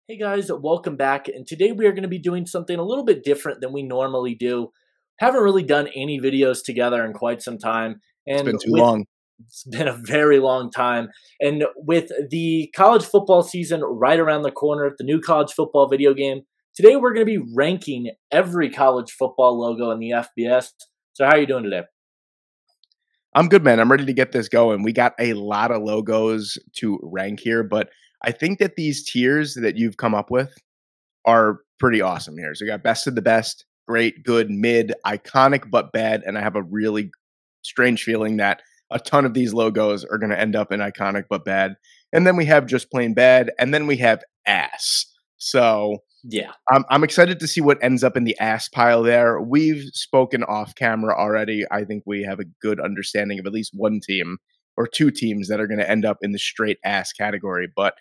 Hey guys, welcome back. And today we are going to be doing something a little bit different than we normally do. Haven't really done any videos together in quite some time. It's And been too with long. It's been a very long time. And with the college football season right around the corner, the new college football video game, today we're going to be ranking every college football logo in the FBS. So how are you doing today? I'm good, man. I'm ready to get this going. We got a lot of logos to rank here, but I think that these tiers that you've come up with are pretty awesome here. So we got best of the best, great, good, mid, iconic but bad, and I have a really strange feeling that a ton of these logos are going to end up in iconic but bad. And then we have just plain bad, and then we have ass. So Yeah. I'm excited to see what ends up in the ass pile there. We've spoken off camera already. I think we have a good understanding of at least one team or two teams that are going to end up in the straight ass category. But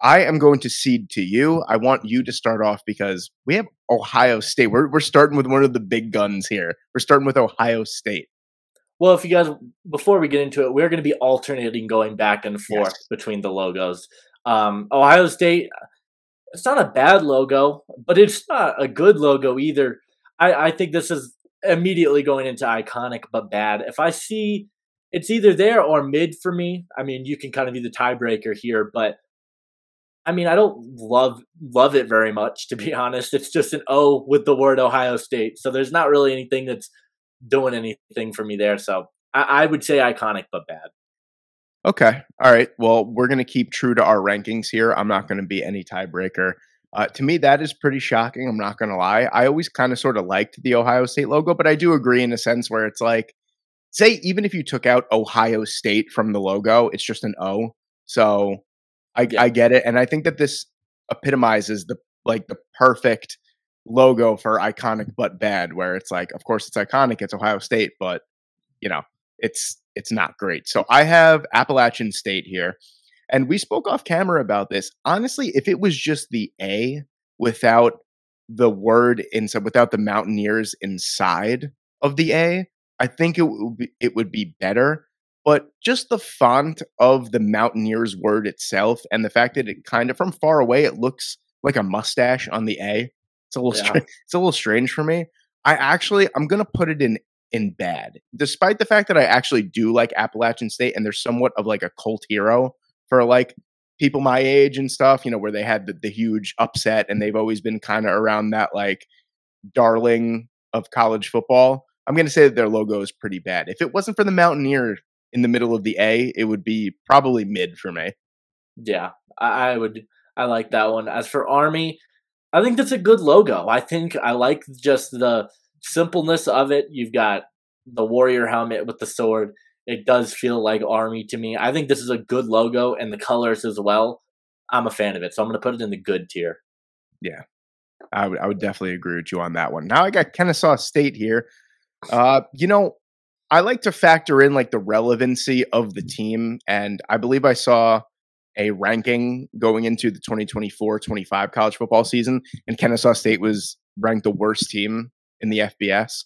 I am going to cede to you. I want you to start off because we have Ohio State. We're starting with one of the big guns here. We're starting with Ohio State. Well, if you guys, before we get into it, we're going to be alternating going back and forth Yes. between the logos. Ohio State, it's not a bad logo, but it's not a good logo either. I think this is immediately going into iconic but bad. If I see it's either there or mid for me, I mean, you can kind of be the tiebreaker here, but I mean, I don't love it very much, to be honest. It's just an O with the word Ohio State. So there's not really anything that's doing anything for me there. So I would say iconic but bad. Okay. All right. Well, we're going to keep true to our rankings here. I'm not going to be any tiebreaker. To me, that is pretty shocking. I'm not going to lie. I always kind of sort of liked the Ohio State logo, but I do agree in a sense where it's like, say, even if you took out Ohio State from the logo, it's just an O. So Yeah. I get it. And I think that this epitomizes the perfect logo for iconic but bad, where it's like, of course, it's iconic. It's Ohio State, but you know, it's not great. So I have Appalachian State here, and we spoke off camera about this. Honestly, if it was just the A without the word inside, without the Mountaineers inside of the A, I think it would be better. But just the font of the Mountaineers word itself, and the fact that it kind of from far away it looks like a mustache on the A. It's a little Yeah. it's a little strange for me. I'm gonna put it in bad, despite the fact that I actually do like Appalachian State, and they're somewhat of like a cult hero for like people my age and stuff. You know, where they had the huge upset, and they've always been kind of around that like darling of college football. I'm gonna say that their logo is pretty bad. If it wasn't for the Mountaineer in the middle of the A, it would be probably mid for me. Yeah. I like that one. As for Army, I think that's a good logo. I think I like just the simpleness of it. You've got the warrior helmet with the sword. It does feel like Army to me. I think this is a good logo and the colors as well. I'm a fan of it, so I'm going to put it in the good tier. Yeah, I would definitely agree with you on that one. Now I got Kennesaw State here. You know, I like to factor in like the relevancy of the team, and I believe I saw a ranking going into the 2024-25 college football season, and Kennesaw State was ranked the worst team in the FBS.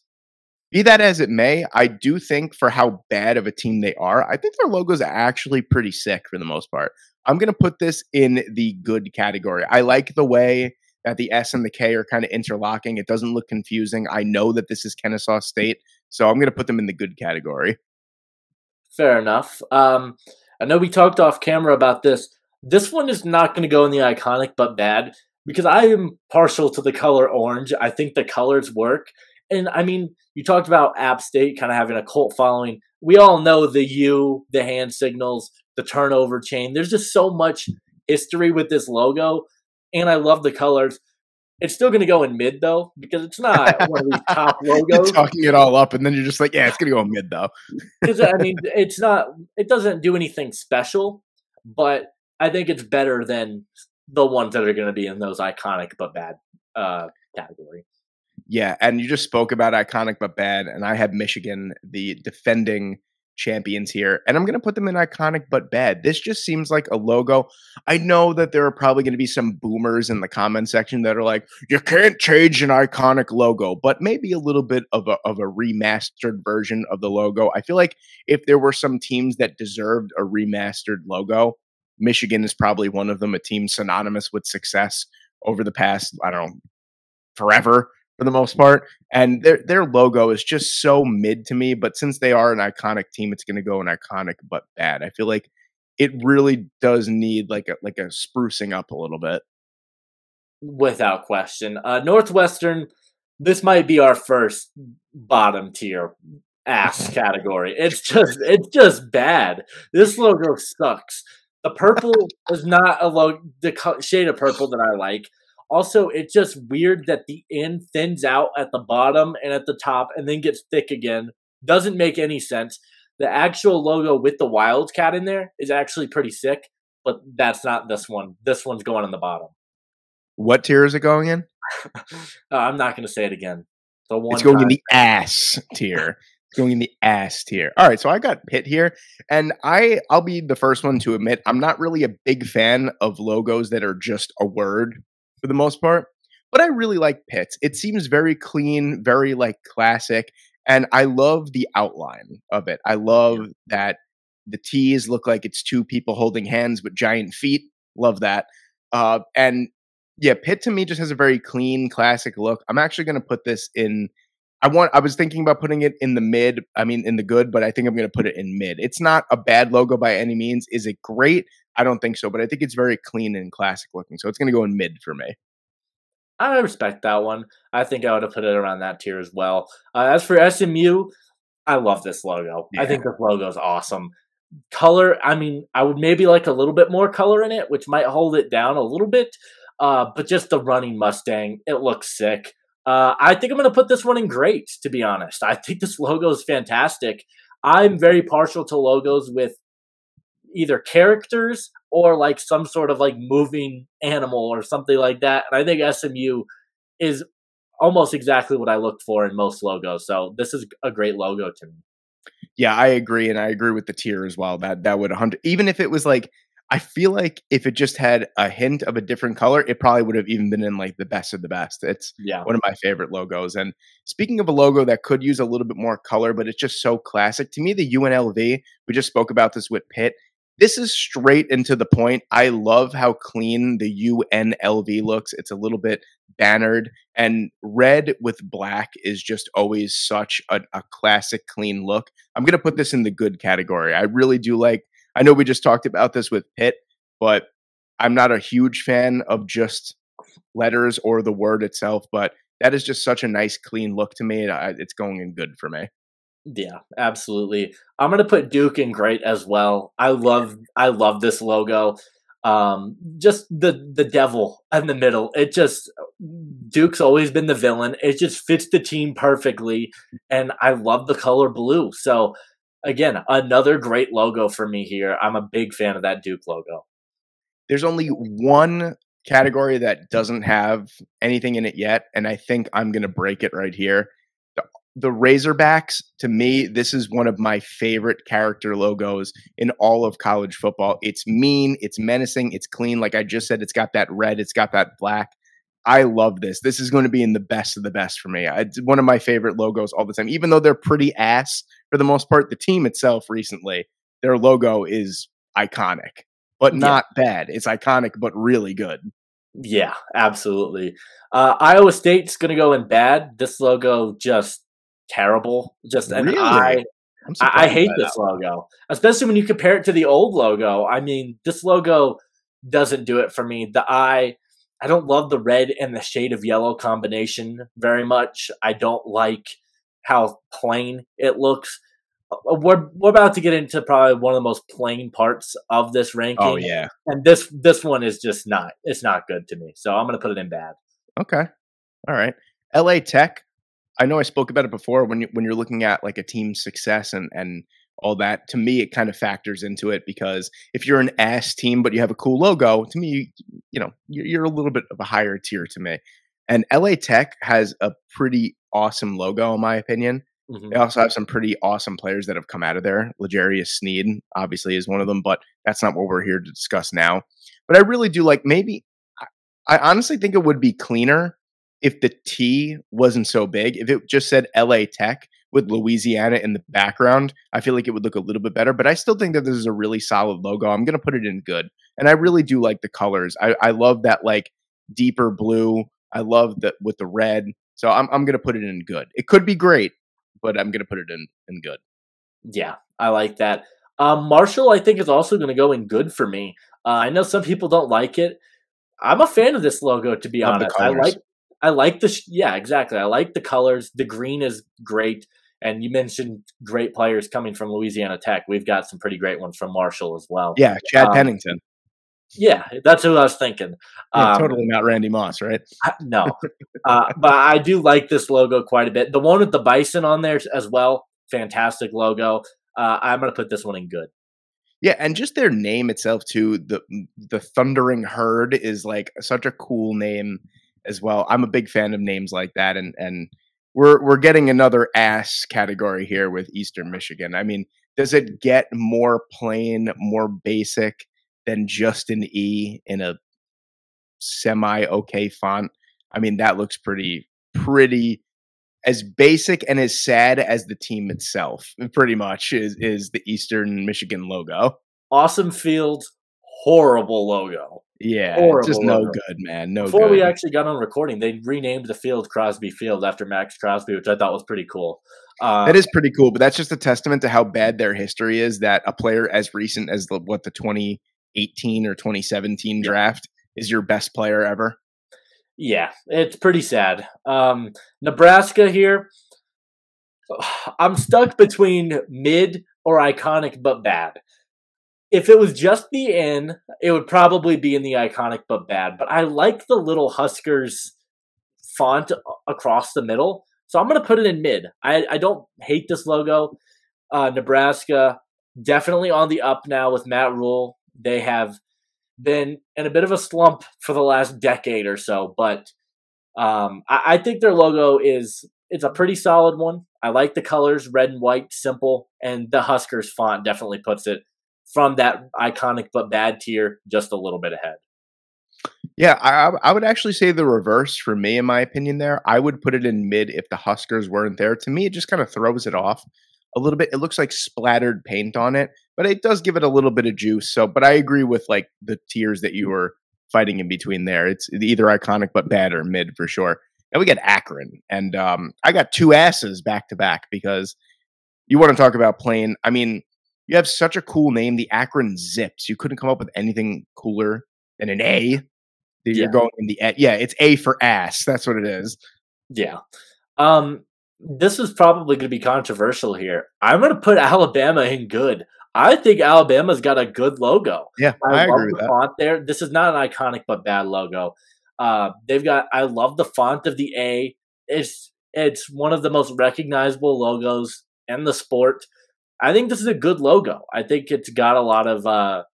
Be that as it may, I do think for how bad of a team they are, I think their logo is actually pretty sick for the most part. I'm going to put this in the good category. I like the way that the S and the K are kind of interlocking. It doesn't look confusing. I know that this is Kennesaw State, so I'm going to put them in the good category. Fair enough. I know we talked off camera about this. This one is not going to go in the iconic but bad because I am partial to the color orange. I think the colors work. And I mean, you talked about App State kind of having a cult following. We all know the U, the hand signals, the turnover chain. There's just so much history with this logo, and I love the colors. It's still going to go in mid though because it's not one of these top You're logos. talking it all up, and then you're just like, yeah, it's going to go mid though. Because I mean, it's not. It doesn't do anything special, but I think it's better than the ones that are going to be in those iconic but bad category. Yeah, and you just spoke about iconic but bad, and I have Michigan, the defending champions here, and I'm going to put them in iconic but bad. This just seems like a logo. I know that there are probably going to be some boomers in the comment section that are like, you can't change an iconic logo, but maybe a little bit of a remastered version of the logo. I feel like if there were some teams that deserved a remastered logo, Michigan is probably one of them, a team synonymous with success over the past, I don't know, forever for the most part. And their logo is just so mid to me. But since they are an iconic team, it's going to go an iconic but bad. I feel like it really does need like a sprucing up a little bit. Without question. Northwestern, this might be our first bottom tier ass category. It's just bad. This logo sucks. The purple is not a shade of purple that I like. Also, it's just weird that the end thins out at the bottom and at the top and then gets thick again. Doesn't make any sense. The actual logo with the Wildcat in there is actually pretty sick, but that's not this one. This one's going on the bottom. What tier is it going in? I'm not going to say it again. The one It's going in time. the ass tier. It's going in the ass tier. All right, so I got Pitt here, and I'll be the first one to admit I'm not really a big fan of logos that are just a word for the most part, but I really like Pitt's. It seems very clean, very like classic, and I love the outline of it. I love that the T's look like it's two people holding hands with giant feet. Love that. And yeah, Pitt to me just has a very clean, classic look. I'm actually going to put this in. I was thinking about putting it in the mid. I mean, in the good, but I think I'm going to put it in mid. It's not a bad logo by any means. Is it great? I don't think so, but I think it's very clean and classic looking. So it's going to go in mid for me. I respect that one. I think I would have put it around that tier as well. As for SMU, I love this logo. I Yeah. think this logo is awesome. Color, I mean, I would maybe like a little bit more color in it, which might hold it down a little bit. But just the running Mustang, it looks sick. I think I'm going to put this one in great, to be honest. I think this logo is fantastic. I'm very partial to logos with either characters or like some sort of like moving animal or something like that. And I think SMU is almost exactly what I looked for in most logos. So this is a great logo to me. Yeah, I agree, and I agree with the tier as well. That would 100, even if it was like, I feel like if it just had a hint of a different color, it probably would have even been in like the best of the best. It's Yeah. one of my favorite logos. And speaking of a logo that could use a little bit more color, but it's just so classic to me, the UNLV. We just spoke about this with Pitt. This is straight and to the point. I love how clean the UNLV looks. It's a little bit bannered, and red with black is just always such a classic, clean look. I'm going to put this in the good category. I really do like, I know we just talked about this with Pitt, but I'm not a huge fan of just letters or the word itself, but that is just such a nice, clean look to me. It's going in good for me. Yeah, absolutely. I'm gonna put Duke in great as well. I love this logo. Just the devil in the middle. It just Duke's always been the villain. It just fits the team perfectly, and I love the color blue. So again, another great logo for me here. I'm a big fan of that Duke logo. There's only one category that doesn't have anything in it yet, and I think I'm going to break it right here. The Razorbacks, to me, this is one of my favorite character logos in all of college football. It's mean, it's menacing, it's clean. Like I just said, it's got that red, it's got that black. I love this. This is going to be in the best of the best for me. It's one of my favorite logos all the time. Even though they're pretty ass for the most part, the team itself recently, their logo is iconic, but Yeah, not bad. It's iconic, but really good. yeah, absolutely. Iowa State's gonna go in bad. This logo just terrible. Just an Really? I'm I surprised hate by that this one. logo, especially when you compare it to the old logo. I mean, this logo doesn't do it for me. I don't love the red and the shade of yellow combination very much. I don't like how plain it looks. We're about to get into probably one of the most plain parts of this Oh, ranking, yeah. and this one is just not. It's not good to me. So I'm gonna put it in bad. Okay. All right. LA Tech, I know I spoke about it before when you're looking at like a team's success and all that. To me, it kind of factors into it because if you're an ass team but you have a cool logo, to me, you know, you're a little bit of a higher tier to me. And LA Tech has a pretty awesome logo, in my opinion. They Hmm. also have some pretty awesome players that have come out of there. L'Jarius Sneed, obviously, is one of them, but that's not what we're here to discuss now. But I really do like maybe I honestly think it would be cleaner if the T wasn't so big. If it just said LA Tech with Louisiana in the background, I feel like it would look a little bit better. But I still think that this is a really solid logo. I'm going to put it in good. And I really do like the colors. I love that, like, deeper blue. I love that with the red. So I'm gonna put it in good. It could be great, but I'm gonna put it in good. Yeah, I like that. Marshall, I think, is also going to go in good for me. I know some people don't like it. I'm a fan of this logo, to be Love the honest. colors. I like the yeah, exactly. I like the colors. The green is great, and you mentioned great players coming from Louisiana Tech. We've got some pretty great ones from Marshall as well. Yeah, Chad Um, Pennington. yeah, that's who I was thinking. Yeah, Um, totally not Randy Moss, right? no, but I do like this logo quite a bit. The one with the bison on there as well, fantastic logo. I'm going to put this one in good. Yeah, and just their name itself too, the Thundering Herd is like such a cool name as well. I'm a big fan of names like that, and we're getting another ass category here with Eastern Michigan. I mean, does it get more plain, more basic than just an E in a semi okay font? I mean, that looks pretty as basic and as sad as the team itself. Pretty much is the Eastern Michigan logo. Awesome Field, horrible logo. Yeah, just Horrible no logo. good, man. No Before we good. actually got on recording, they renamed the field Crosby Field after Max Crosby, which I thought was pretty cool. That is pretty cool, but that's just a testament to how bad their history is that a player as recent as the 2018 or 2017 Yeah, draft is your best player ever. yeah, it's pretty sad. Nebraska here, I'm stuck between mid or iconic but bad. If it was just the N, it would probably be in the iconic but bad. But I like the little Huskers font across the middle, so I'm going to put it in mid. I don't hate this logo. Nebraska definitely on the up now with Matt Rule. They have been in a bit of a slump for the last decade or so, but I think their logo it's a pretty solid one. I like the colors, red and white, simple, and the Huskers font definitely puts it from that iconic but bad tier just a little bit ahead. Yeah, I would actually say the reverse for me, in my opinion. There, I would put it in mid if the Huskers weren't there. To me, it just kind of throws it off a little bit. It looks like splattered paint on it, but it does give it a little bit of juice. So, but I agree with like the tiers that you were fighting in between there. It's either iconic but bad or mid for sure. And we got Akron, and I got two asses back to back because you want to talk about plain. I mean, you have such a cool name, the Akron Zips. You couldn't come up with anything cooler than an A. You're Yeah, going in the yeah, it's A for ass. That's what it is. yeah. This is probably going to be controversial here. I'm going to put Alabama in good. I think Alabama's got a good logo. Yeah, I I love agree with the that. font there. This is not an iconic but bad logo. They've got. I love the font of the A. It's one of the most recognizable logos in the sport. I think this is a good logo. I think it's got a lot of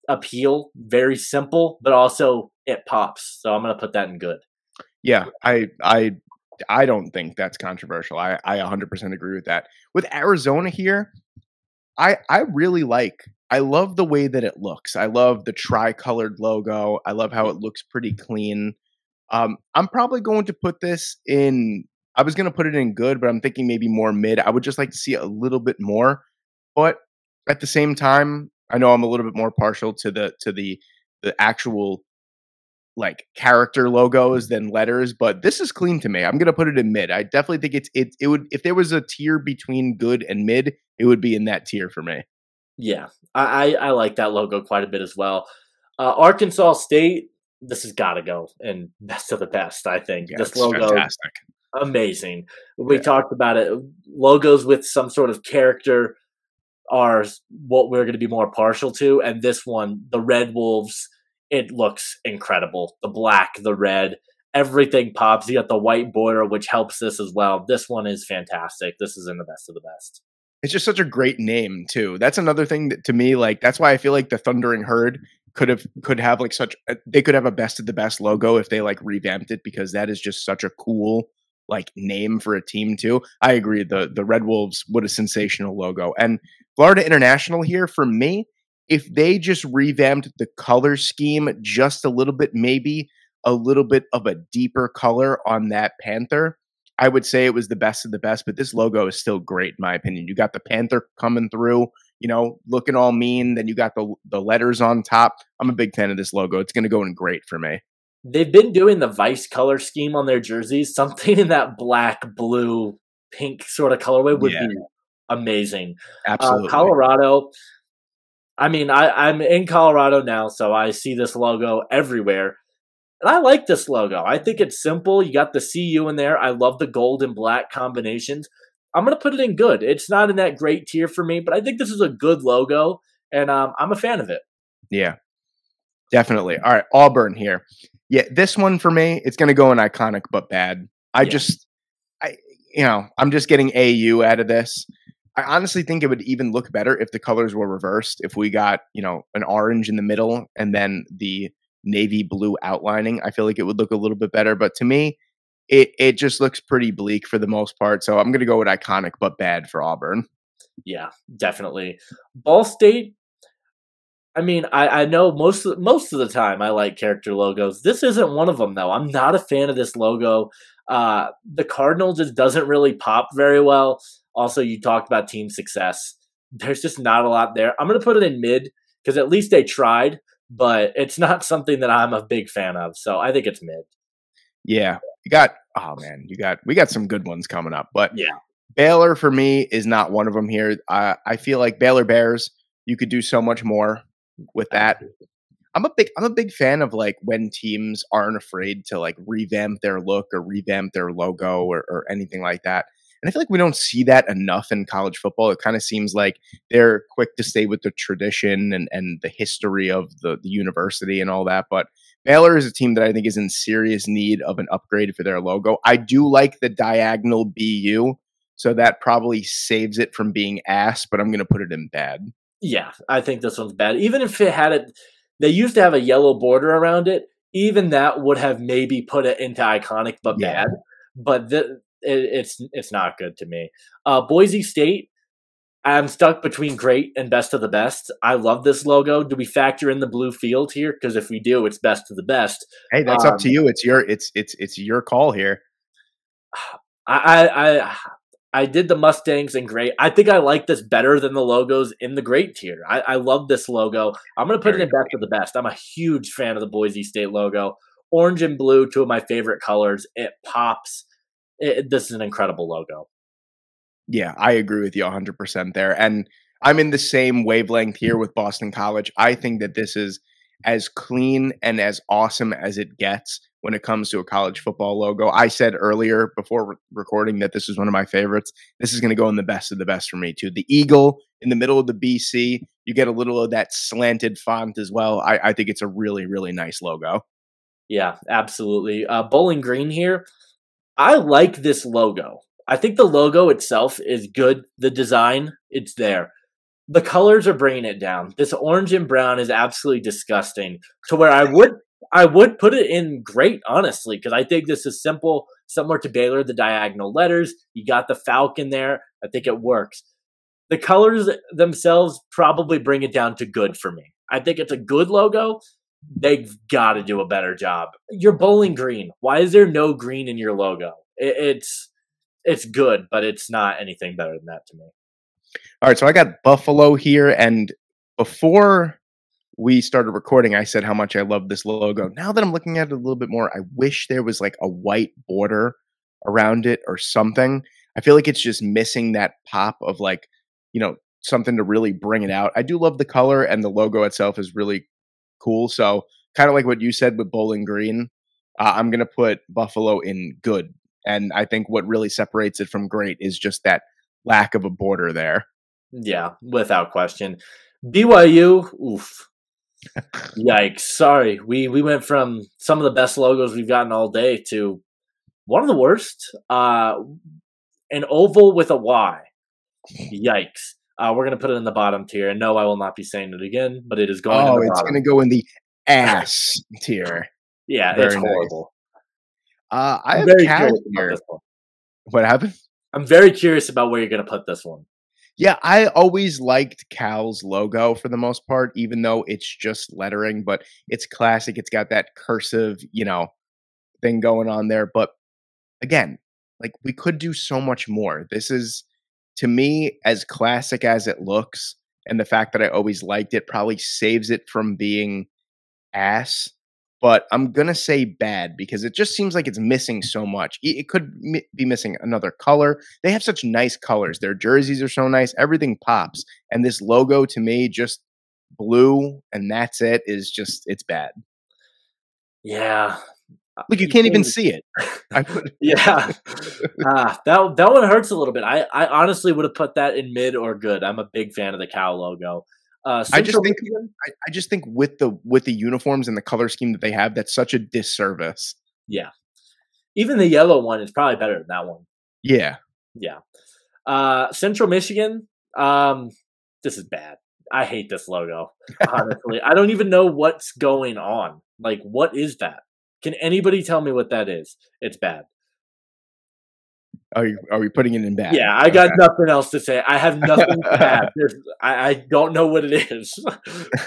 appeal. Very simple, but also it pops. So I'm going to put that in good. Yeah, I don't think that's controversial. I 100% agree with that. With Arizona here, I really I love the way that it looks. I love the tri-colored logo. I love how it looks pretty clean. I'm probably going to put this in I was going to put it in good, but I'm thinking maybe more mid. I would just like to see a little bit more. But at the same time, I know I'm a little bit more partial to the actual like character logos than letters, but this is clean to me. I'm gonna put it in mid. I definitely think it would if there was a tier between good and mid, it would be in that tier for me. Yeah, I like that logo quite a bit as well. Arkansas State, this has got to go in best of the best. I think Yeah, this it's logo fantastic. amazing. We Yeah. talked about it. Logos with some sort of character are what we're going to be more partial to, and this one, the Red Wolves, it looks incredible. The black, the red, everything pops. You got the white border, which helps this as well. This one is fantastic. This is in the best of the best. It's just such a great name too. That's another thing that to me, like that's why I feel like the Thundering Herd could have like they could have a best of the best logo if they like revamped it because that is just such a cool like name for a team too. I agree. The Red Wolves, what a sensational logo. And Florida International here for me, if they just revamped the color scheme just a little bit, maybe a little bit of a deeper color on that Panther, I would say it was the best of the best, but this logo is still great in my opinion. You got the Panther coming through, looking all mean. Then you got the letters on top. I'm a big fan of this logo. It's going to go in great for me. they've been doing the Vice color scheme on their jerseys. Something in that black, blue, pink sort of colorway would Yeah, be amazing. absolutely. Colorado, I mean, I'm in Colorado now, so I see this logo everywhere. And I like this logo. I think it's simple. You got the CU in there. I love the gold and black combinations. I'm going to put it in good. It's not in that great tier for me, but I think this is a good logo, and I'm a fan of it. Yeah, definitely. All right, Auburn here. Yeah, this one for me, it's gonna go in iconic but bad. I Yeah. just I I'm just getting AU out of this. I honestly think it would even look better if the colors were reversed. If we got, an orange in the middle and then the navy blue outlining, I feel like it would look a little bit better. But to me, it just looks pretty bleak for the most part. So I'm gonna go with iconic but bad for Auburn. Yeah, definitely. Ball State, I mean, I know most of the time I like character logos. This isn't one of them though. I'm not a fan of this logo. The Cardinal just doesn't really pop very well. Also, you talked about team success. There's just not a lot there. I'm gonna put it in mid because at least they tried, but it's not something that I'm a big fan of. So I think it's mid. Yeah. You got oh man, we got some good ones coming up. But Yeah, Baylor for me is not one of them here. I feel like Baylor Bears, you could do so much more with that. absolutely. I'm a big fan of like when teams aren't afraid to like revamp their look or revamp their logo or anything like that. And I feel like we don't see that enough in college football. It kind of seems like they're quick to stay with the tradition and the history of the university and all that. But Baylor is a team that I think is in serious need of an upgrade for their logo. I do like the diagonal BU, so that probably saves it from being ass, but I'm going to put it in bad. Yeah, I think this one's bad. Even if it had it, they used to have a yellow border around it. Even that would have maybe put it into iconic, but Yeah. bad. But it's not good to me. Boise State, I'm stuck between great and best of the best. I love this logo. Do we factor in the blue field here? Because if we do, it's best of the best. Hey, that's up to Um, you. It's your call here. I did the Mustangs and great. I think I like this better than the logos in the great tier. I love this logo. I'm gonna put it Very in best of the best. I'm a huge fan of the Boise State logo. Orange and blue, two of my favorite colors. It pops. This is an incredible logo. Yeah, I agree with you 100% there. And I'm in the same wavelength here with Boston College. I think that this is as clean and as awesome as it gets when it comes to a college football logo. I said earlier before recording that this is one of my favorites. This is going to go in the best of the best for me, too. The eagle in the middle of the BC, you get a little of that slanted font as well. I think it's a really, really nice logo. Yeah, absolutely. Bowling Green here. I like this logo. I think the logo itself is good. The design, it's there. The colors are bringing it down. This orange and brown is absolutely disgusting. To where I would put it in great, honestly, because I think this is simple, similar to Baylor. The diagonal letters, you got the falcon there. I think it works. The colors themselves probably bring it down to good for me. I think it's a good logo. They've got to do a better job. You're Bowling Green. Why is there no green in your logo? It's good, but it's not anything better than that to me. All right, so I got Buffalo here, and before we started recording, I said how much I love this logo. Now that I'm looking at it a little bit more, I wish there was like a white border around it or something. I feel like it's just missing that pop of like, something to really bring it out. I do love the color and the logo itself is really cool. So, kind of like what you said with Bowling Green, I'm going to put Buffalo in good. And I think what really separates it from great is just that lack of a border there. Yeah, without question. BYU, oof. Yikes. Sorry. We went from some of the best logos we've gotten all day to one of the worst. An oval with a Y. Yikes. We're gonna put it in the bottom tier. And no, I will not be saying it again, but it is going in Oh, the it's bottom. gonna go in the ass tier. Yeah, it's Very nice. horrible. I I'm have very Cal curious about here. this one. What happened? I'm very curious about where you're gonna put this one. Yeah, I always liked Cal's logo for the most part, even though it's just lettering, but it's classic. It's got that cursive, thing going on there. But again, like we could do so much more. This is to me as classic as it looks, and the fact that I always liked it probably saves it from being ass. but I'm gonna say bad because it just seems like it's missing so much. It could be missing another color. They have such nice colors. Their jerseys are so nice. Everything pops, and this logo to me just blue and that's it is just it's bad. Yeah. Look, you You can't even can't see it. I put Yeah. That one hurts a little bit. I honestly would have put that in mid or good. I'm a big fan of the cow logo. I just Central think Michigan? I just think with the uniforms and the color scheme that they have, that's such a disservice. Yeah. Even the yellow one is probably better than that one. Yeah. Yeah. Central Michigan, this is bad. I hate this logo, honestly. I don't even know what's going on. Like, what is that? Can anybody tell me what that is? It's bad. Are we putting it in bad? Yeah, I got Okay. nothing else to say. I have nothing to add. I don't know what it is.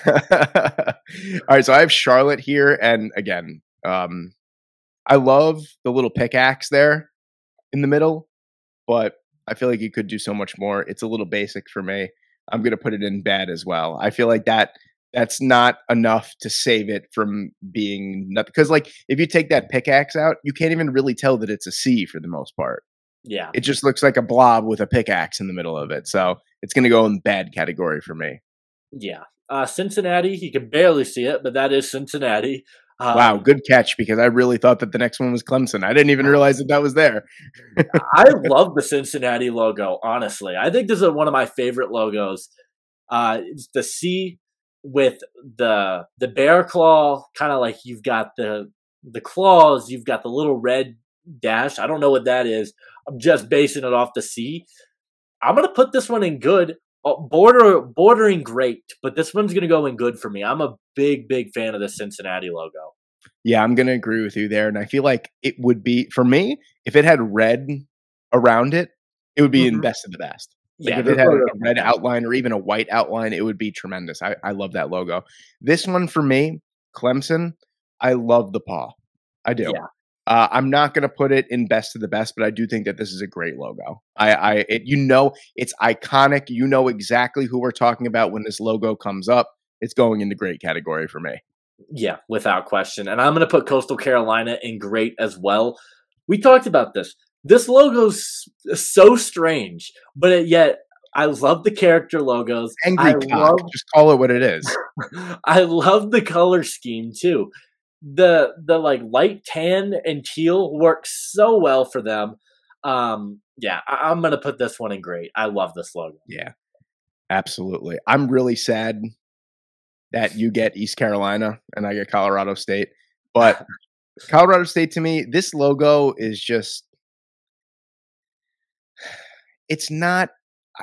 All right, so I have Charlotte here, and again, I love the little pickaxe there in the middle, but I feel like you could do so much more. It's a little basic for me. I'm gonna put it in bad as well. I feel like that's not enough to save it from being nothing. Because like if you take that pickaxe out, you can't even really tell that it's a C for the most part. Yeah, It just looks like a blob with a pickaxe in the middle of it. So it's gonna go in bad category for me. yeah. Cincinnati, you can barely see it, but that is Cincinnati. Wow, Um, good catch because I really thought that the next one was Clemson. I didn't even realize that that was there. I love the Cincinnati logo, honestly. I think this is one of my favorite logos. It's the C with the bear claw, kind of like you've got the claws, you've got the little red dash. I don't know what that is. I'm just basing it off the C. I'm gonna put this one in good, bordering great, but this one's gonna go in good for me. I'm a big fan of the Cincinnati logo. Yeah, I'm gonna agree with you there, and I feel like it would be for me if it had red around it, it would be in Mhm. best of the best. Like Yeah, if this it had logo a red outline or even a white outline, it would be tremendous. I love that logo. This one for me, Clemson, I love the paw. I do. Yeah, I'm not gonna put it in best of the best, but I do think that this is a great logo. It's iconic. You know exactly who we're talking about when this logo comes up. It's going in the great category for me. yeah, without question. And I'm gonna put Coastal Carolina in great as well. We talked about this. This logo's so strange, but yet I love the character logos. I Angry cock. love Just call it what it is. I love the color scheme too. The like light tan and teal works so well for them. Yeah, I'm gonna put this one in great. I love this logo. Yeah, absolutely. I'm really sad that you get East Carolina and I get Colorado State. But Colorado State to me, this logo is just it's not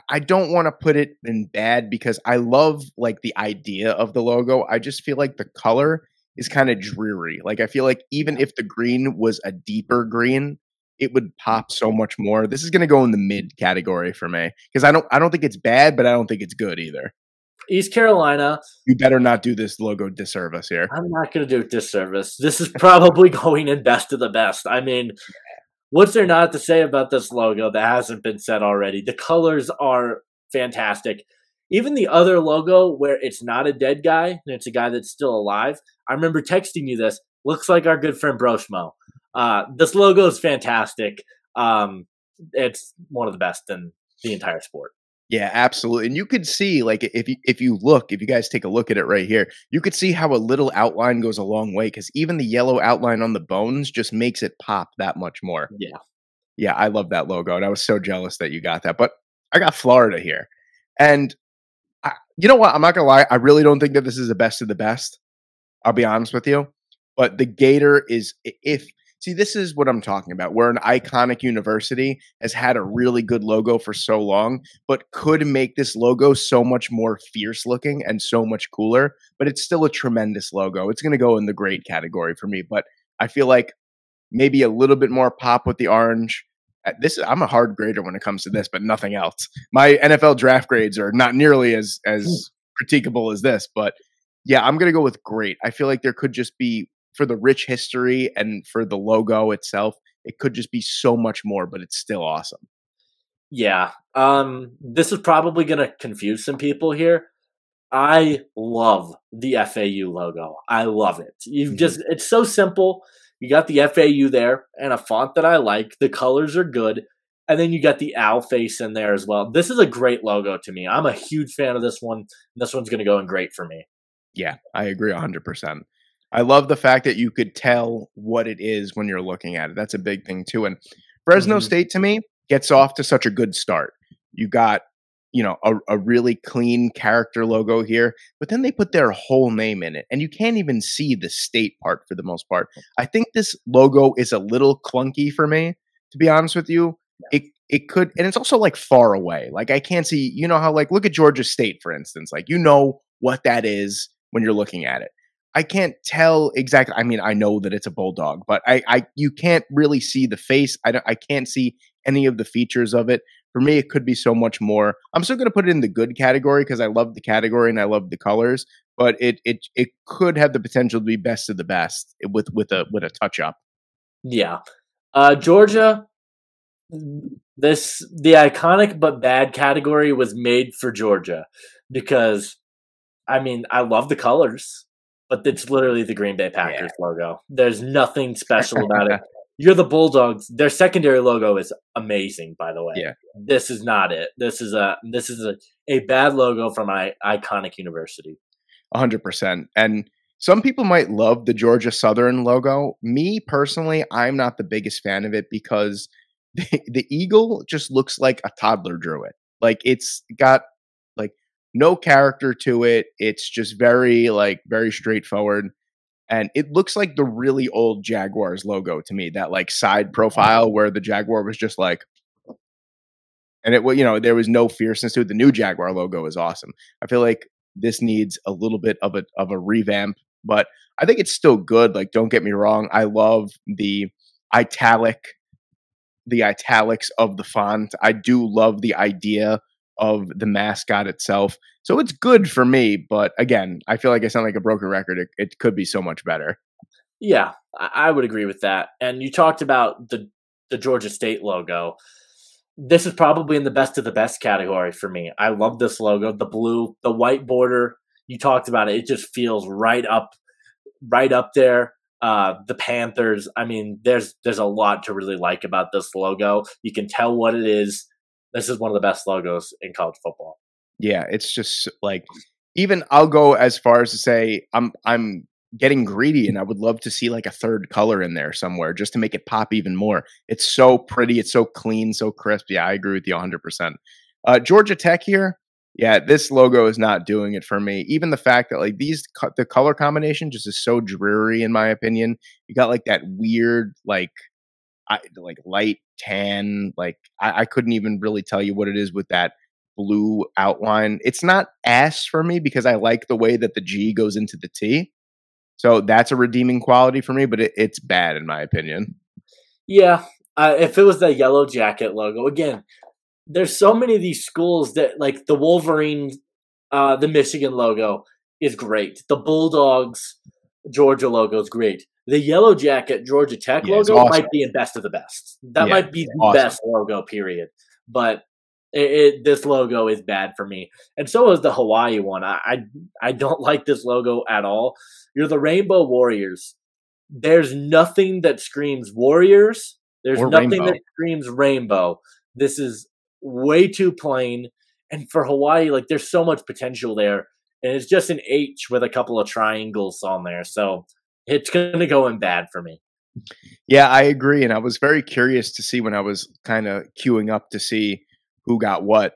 I don't want to put it in bad because I love like the idea of the logo. I just feel like the color is kind of dreary. Like I feel like even if the green was a deeper green, it would pop so much more. This is going to go in the mid category for me because I don't think it's bad, but I don't think it's good either. East Carolina, You better not do this logo disservice here. I'm not gonna do it disservice. This is probably going in best of the best. I mean, what's there not to say about this logo that hasn't been said already? The colors are fantastic. Even the other logo where it's not a dead guy and it's a guy that's still alive. I remember texting you this. Looks like our good friend Broshmo. This logo is fantastic. It's one of the best in the entire sport. Yeah, absolutely. And you could see, like, if you guys take a look at it right here, you could see how a little outline goes a long way because even the yellow outline on the bones just makes it pop that much more. Yeah. Yeah, I love that logo, and I was so jealous that you got that. But I got Florida here, and you know what? I'm not gonna lie. I really don't think that this is the best of the best. I'll be honest with you. But the Gator is if see, this is what I'm talking about. Where an iconic university has had a really good logo for so long, but could make this logo so much more fierce looking and so much cooler. But it's still a tremendous logo. It's gonna go in the great category for me. But I feel like maybe a little bit more pop with the orange. I'm a hard grader when it comes to this, but nothing else. My NFL draft grades are not nearly as critiquable as this, but yeah, I'm gonna go with great. I feel like there could just be for the rich history and for the logo itself, it could just be so much more, but it's still awesome. Yeah. This is probably going to confuse some people here. I love the FAU logo. I love it. Mhm. It's so simple. You got the FAU there and a font that I like. The colors are good. And then you got the owl face in there as well. This is a great logo to me. I'm a huge fan of this one. This one's going to go in great for me. Yeah, I agree 100%. I love the fact that you could tell what it is when you're looking at it. That's a big thing too. And Fresno Hmm. State to me gets off to such a good start. You got, a really clean character logo here, but then they put their whole name in it and you can't even see the state part for the most part. I think this logo is a little clunky for me, to be honest with you. It could, and it's also like far away. Like I can't see, how like look at Georgia State, for instance. Like what that is when you're looking at it. I can't tell exactly. I mean, I know that it's a bulldog, but you can't really see the face. I can't see any of the features of it. For me, it could be so much more. I'm still going to put it in the good category because I love the category and I love the colors, but it could have the potential to be best of the best with a touch up. Yeah. Georgia, the iconic but bad category was made for Georgia because I mean, I love the colors, but it's literally the Green Bay Yeah. Packers logo. There's nothing special about it. You're the Bulldogs. Their secondary logo is amazing, by the way. Yeah. This is not it. This is a bad logo from an iconic university. 100%. And some people might love the Georgia Southern logo. Me personally, I'm not the biggest fan of it because the eagle just looks like a toddler drew it. Like it's got like no character to it. It's just very straightforward. And it looks like the really old Jaguars logo to me, that like side profile where the Jaguar was just like, and there was no fierceness to it. The new Jaguar logo is awesome. I feel like this needs a little bit of a revamp, but I think it's still good. Like, don't get me wrong. I love italic, the italics of the font. I do love the idea of the mascot itself. So it's good for me, but again, I feel like I sound like a broken record. It could be so much better. Yeah, I would agree with that. And you talked about the Georgia State logo. This is probably in the best of the best category for me. I love this logo, the blue, the white border. You talked about it. It just feels right up there. The Panthers. I mean, there's a lot to really like about this logo. You can tell what it is. This is one of the best logos in college football. Yeah, it's just like even I'll go as far as to say I'm getting greedy and I would love to see like a third color in there somewhere just to make it pop even more. It's so pretty, it's so clean, so crisp. Yeah, I agree with you 100%. Georgia Tech here. Yeah, this logo is not doing it for me. Even the fact that like the color combination just is so dreary in my opinion. You got like that weird like light tan. Like I couldn't even really tell you what it is with that blue outline. It's not S for me because I like the way that the G goes into the T. So that's a redeeming quality for me, but it's bad in my opinion. Yeah, if it was the Yellow Jacket logo again, there's so many of these schools that like the Wolverine, the Michigan logo is great. The Bulldogs Georgia logo is great. The Yellow Jacket Georgia Tech Yeah, it's logo might awesome. be in best of the best. That Yeah, might be the awesome. best logo, period. But this logo is bad for me, and so is the Hawaii one. I don't like this logo at all. You're the Rainbow Warriors. There's nothing that screams Warriors. There's Or nothing that rainbow. screams Rainbow. This is way too plain. And for Hawaii, like there's so much potential there. And it's just an H with a couple of triangles on there. So it's gonna go in bad for me. Yeah, I agree. And I was very curious to see when I was kind of queuing up to see who got what.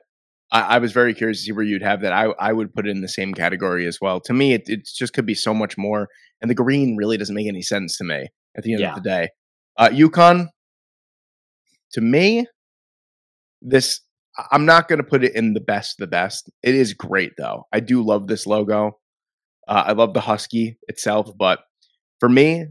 I was very curious to see where you'd have that. I would put it in the same category as well. To me, it just could be so much more. And the green really doesn't make any sense to me at the end of Yeah. the day. Yukon, to me, this I'm not going to put it in the best of the best. It is great though. I do love this logo. I love the husky itself, but for me,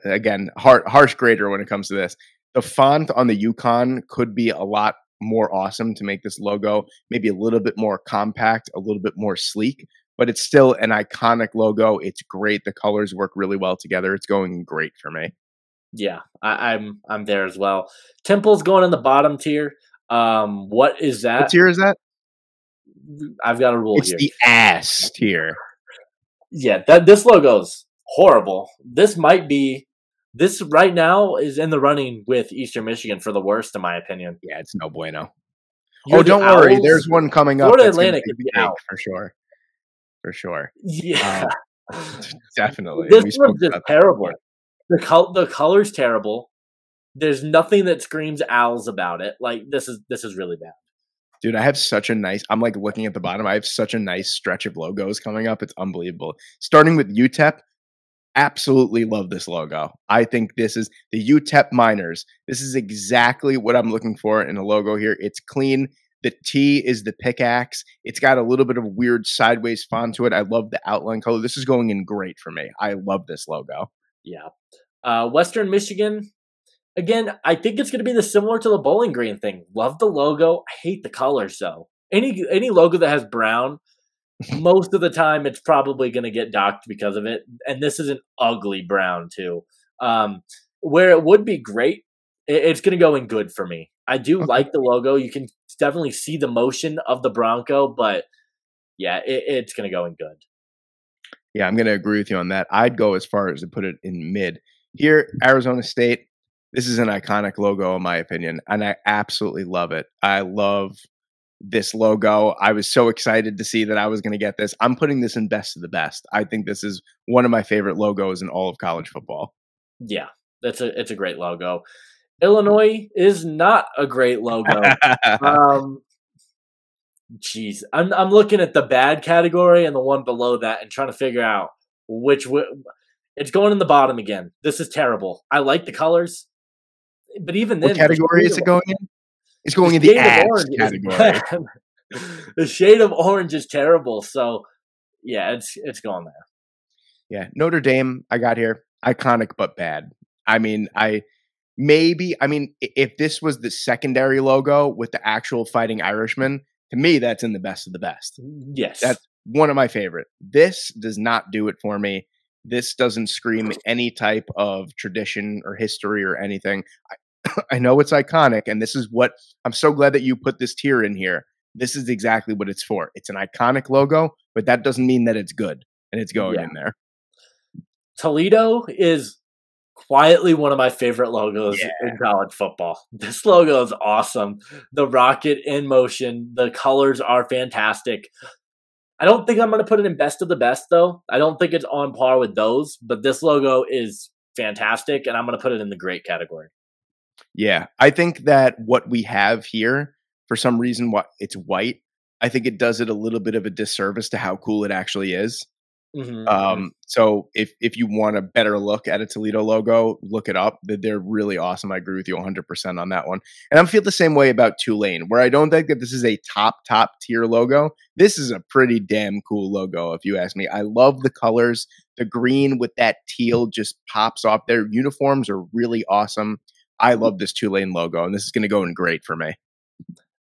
again, harsh grader when it comes to this. The font on the Yukon could be a lot more awesome to make this logo maybe a little bit more compact, a little bit more sleek, but it's still an iconic logo. It's great. The colors work really well together. It's going great for me. Yeah. I'm there as well. Temple's going in the bottom tier. What is What that? tier is that? I've got a rule It's here. the ass tier. Yeah, this logo's horrible. This right now is in the running with Eastern Michigan for the worst, in my opinion. Yeah, it's no bueno. You're Oh, the don't worry. There's Owls. one coming up Florida that's going to Atlantic be is the big Owls. for sure. For sure. Yeah, Definitely. And this we spoke one's just about that before. terrible. The color's terrible. There's nothing that screams Owls about it. Like this is really bad. Dude, I have such a nice, I'm like looking at the bottom. I have such a nice stretch of logos coming up. It's unbelievable. Starting with UTEP, absolutely love this logo. I think this is the UTEP Miners. This is exactly what I'm looking for in a logo here. It's clean. The T is the pickaxe. It's got a little bit of weird sideways font to it. I love the outline color. This is going in great for me. I love this logo. Yeah. Western Michigan. Again, I think it's going to be similar to the Bowling Green thing. Love the logo. I hate the colors though. Any logo that has brown, most of the time it's probably going to get docked because of it. And this is an ugly brown too. Where it would be great, it's going to go in good for me. I do Okay. like the logo. You can definitely see the motion of the Bronco, but yeah, it's going to go in good. Yeah, I'm going to agree with you on that. I'd go as far as to put it in mid. Here, Arizona State, this is an iconic logo in my opinion, and I absolutely love it. I love this logo. I was so excited to see that I was going to get this. I'm putting this in best of the best. I think this is one of my favorite logos in all of college football. Yeah, it's a great logo. Illinois is not a great logo. Jeez, I'm looking at the bad category and the one below that and trying to figure out which it's going in the bottom again. This is terrible. I like the colors, but even then, What category is it going in? It's going in the the shade of ass orange category. the shade of orange is terrible. So yeah, it's going there. Yeah, Notre Dame, I got here. Iconic but bad. I mean, if this was the secondary logo with the actual Fighting Irishman, to me, that's in the best of the best. Yes. That's one of my favorite. This does not do it for me. This doesn't scream any type of tradition or history or anything. I know it's iconic, and this is what I'm so glad that you put this tier in here. This is exactly what it's for. It's an iconic logo, but that doesn't mean that it's good, and it's going in there. Toledo is quietly one of my favorite logos in college football. This logo is awesome. The rocket in motion. The colors are fantastic. I don't think I'm going to put it in best of the best, though. I don't think it's on par with those, but this logo is fantastic, and I'm going to put it in the great category. Yeah, I think that what we have here, for some reason, it's white. I think it does it a little bit of a disservice to how cool it actually is. So if you want a better look at a Toledo logo, look it up. They're really awesome. I agree with you 100% on that one. And I feel the same way about Tulane, where I don't think that this is a top tier logo. This is a pretty damn cool logo, if you ask me. I love the colors. The green with that teal just pops off. Their uniforms are really awesome. I love this Tulane logo, and this is going to go in great for me.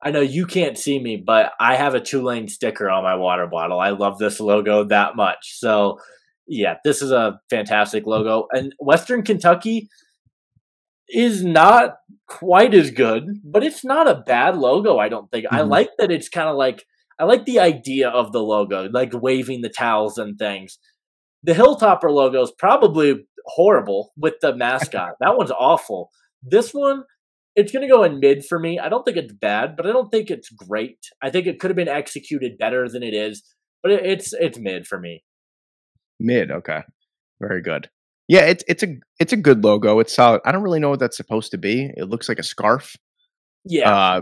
I know you can't see me, but I have a Tulane sticker on my water bottle. I love this logo that much. So, yeah, this is a fantastic logo. And Western Kentucky is not quite as good, but it's not a bad logo, I don't think. I like that it's kind of like, I like the idea of the logo, like waving the towels and things. The Hilltopper logo is probably horrible with the mascot. That one's awful. This one, it's going to go in mid for me. I don't think it's bad, but I don't think it's great. I think it could have been executed better than it is, but it's mid for me. Mid, okay. Very good. Yeah, it's a good logo. It's solid. I don't really know what that's supposed to be. It looks like a scarf. Yeah.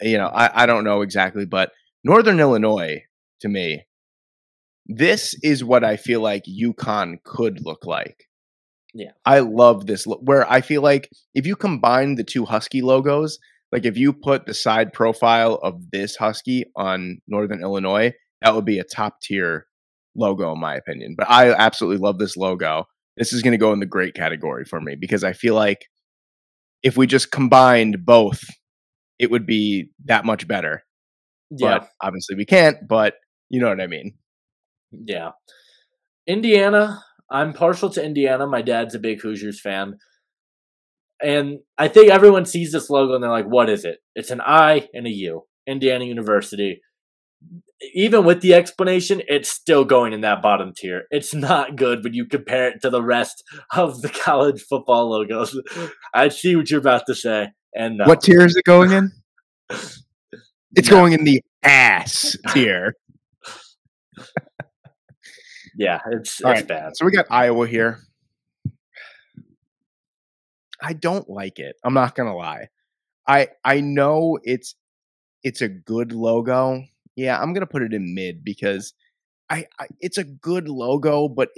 I don't know exactly, but Northern Illinois, to me, this is what I feel like UConn could look like. Yeah. I love this where I feel like if you combine the two Husky logos, like if you put the side profile of this Husky on Northern Illinois, that would be a top tier logo in my opinion. But I absolutely love this logo. This is going to go in the great category for me because I feel like if we just combined both, it would be that much better. Yeah. But obviously we can't, but you know what I mean. Yeah. Indiana, I'm partial to Indiana. My dad's a big Hoosiers fan. And I think everyone sees this logo and they're like, what is it? It's an I and a U. Indiana University. even with the explanation, it's still going in that bottom tier. It's not good when you compare it to the rest of the college football logos. I see what you're about to say, and What no, tier is it going in? It's no, going in the ass tier. yeah, All it's right. bad. So we got Iowa here. I don't like it. I'm not gonna lie. I know it's a good logo. Yeah, I'm gonna put it in mid because I it's a good logo, but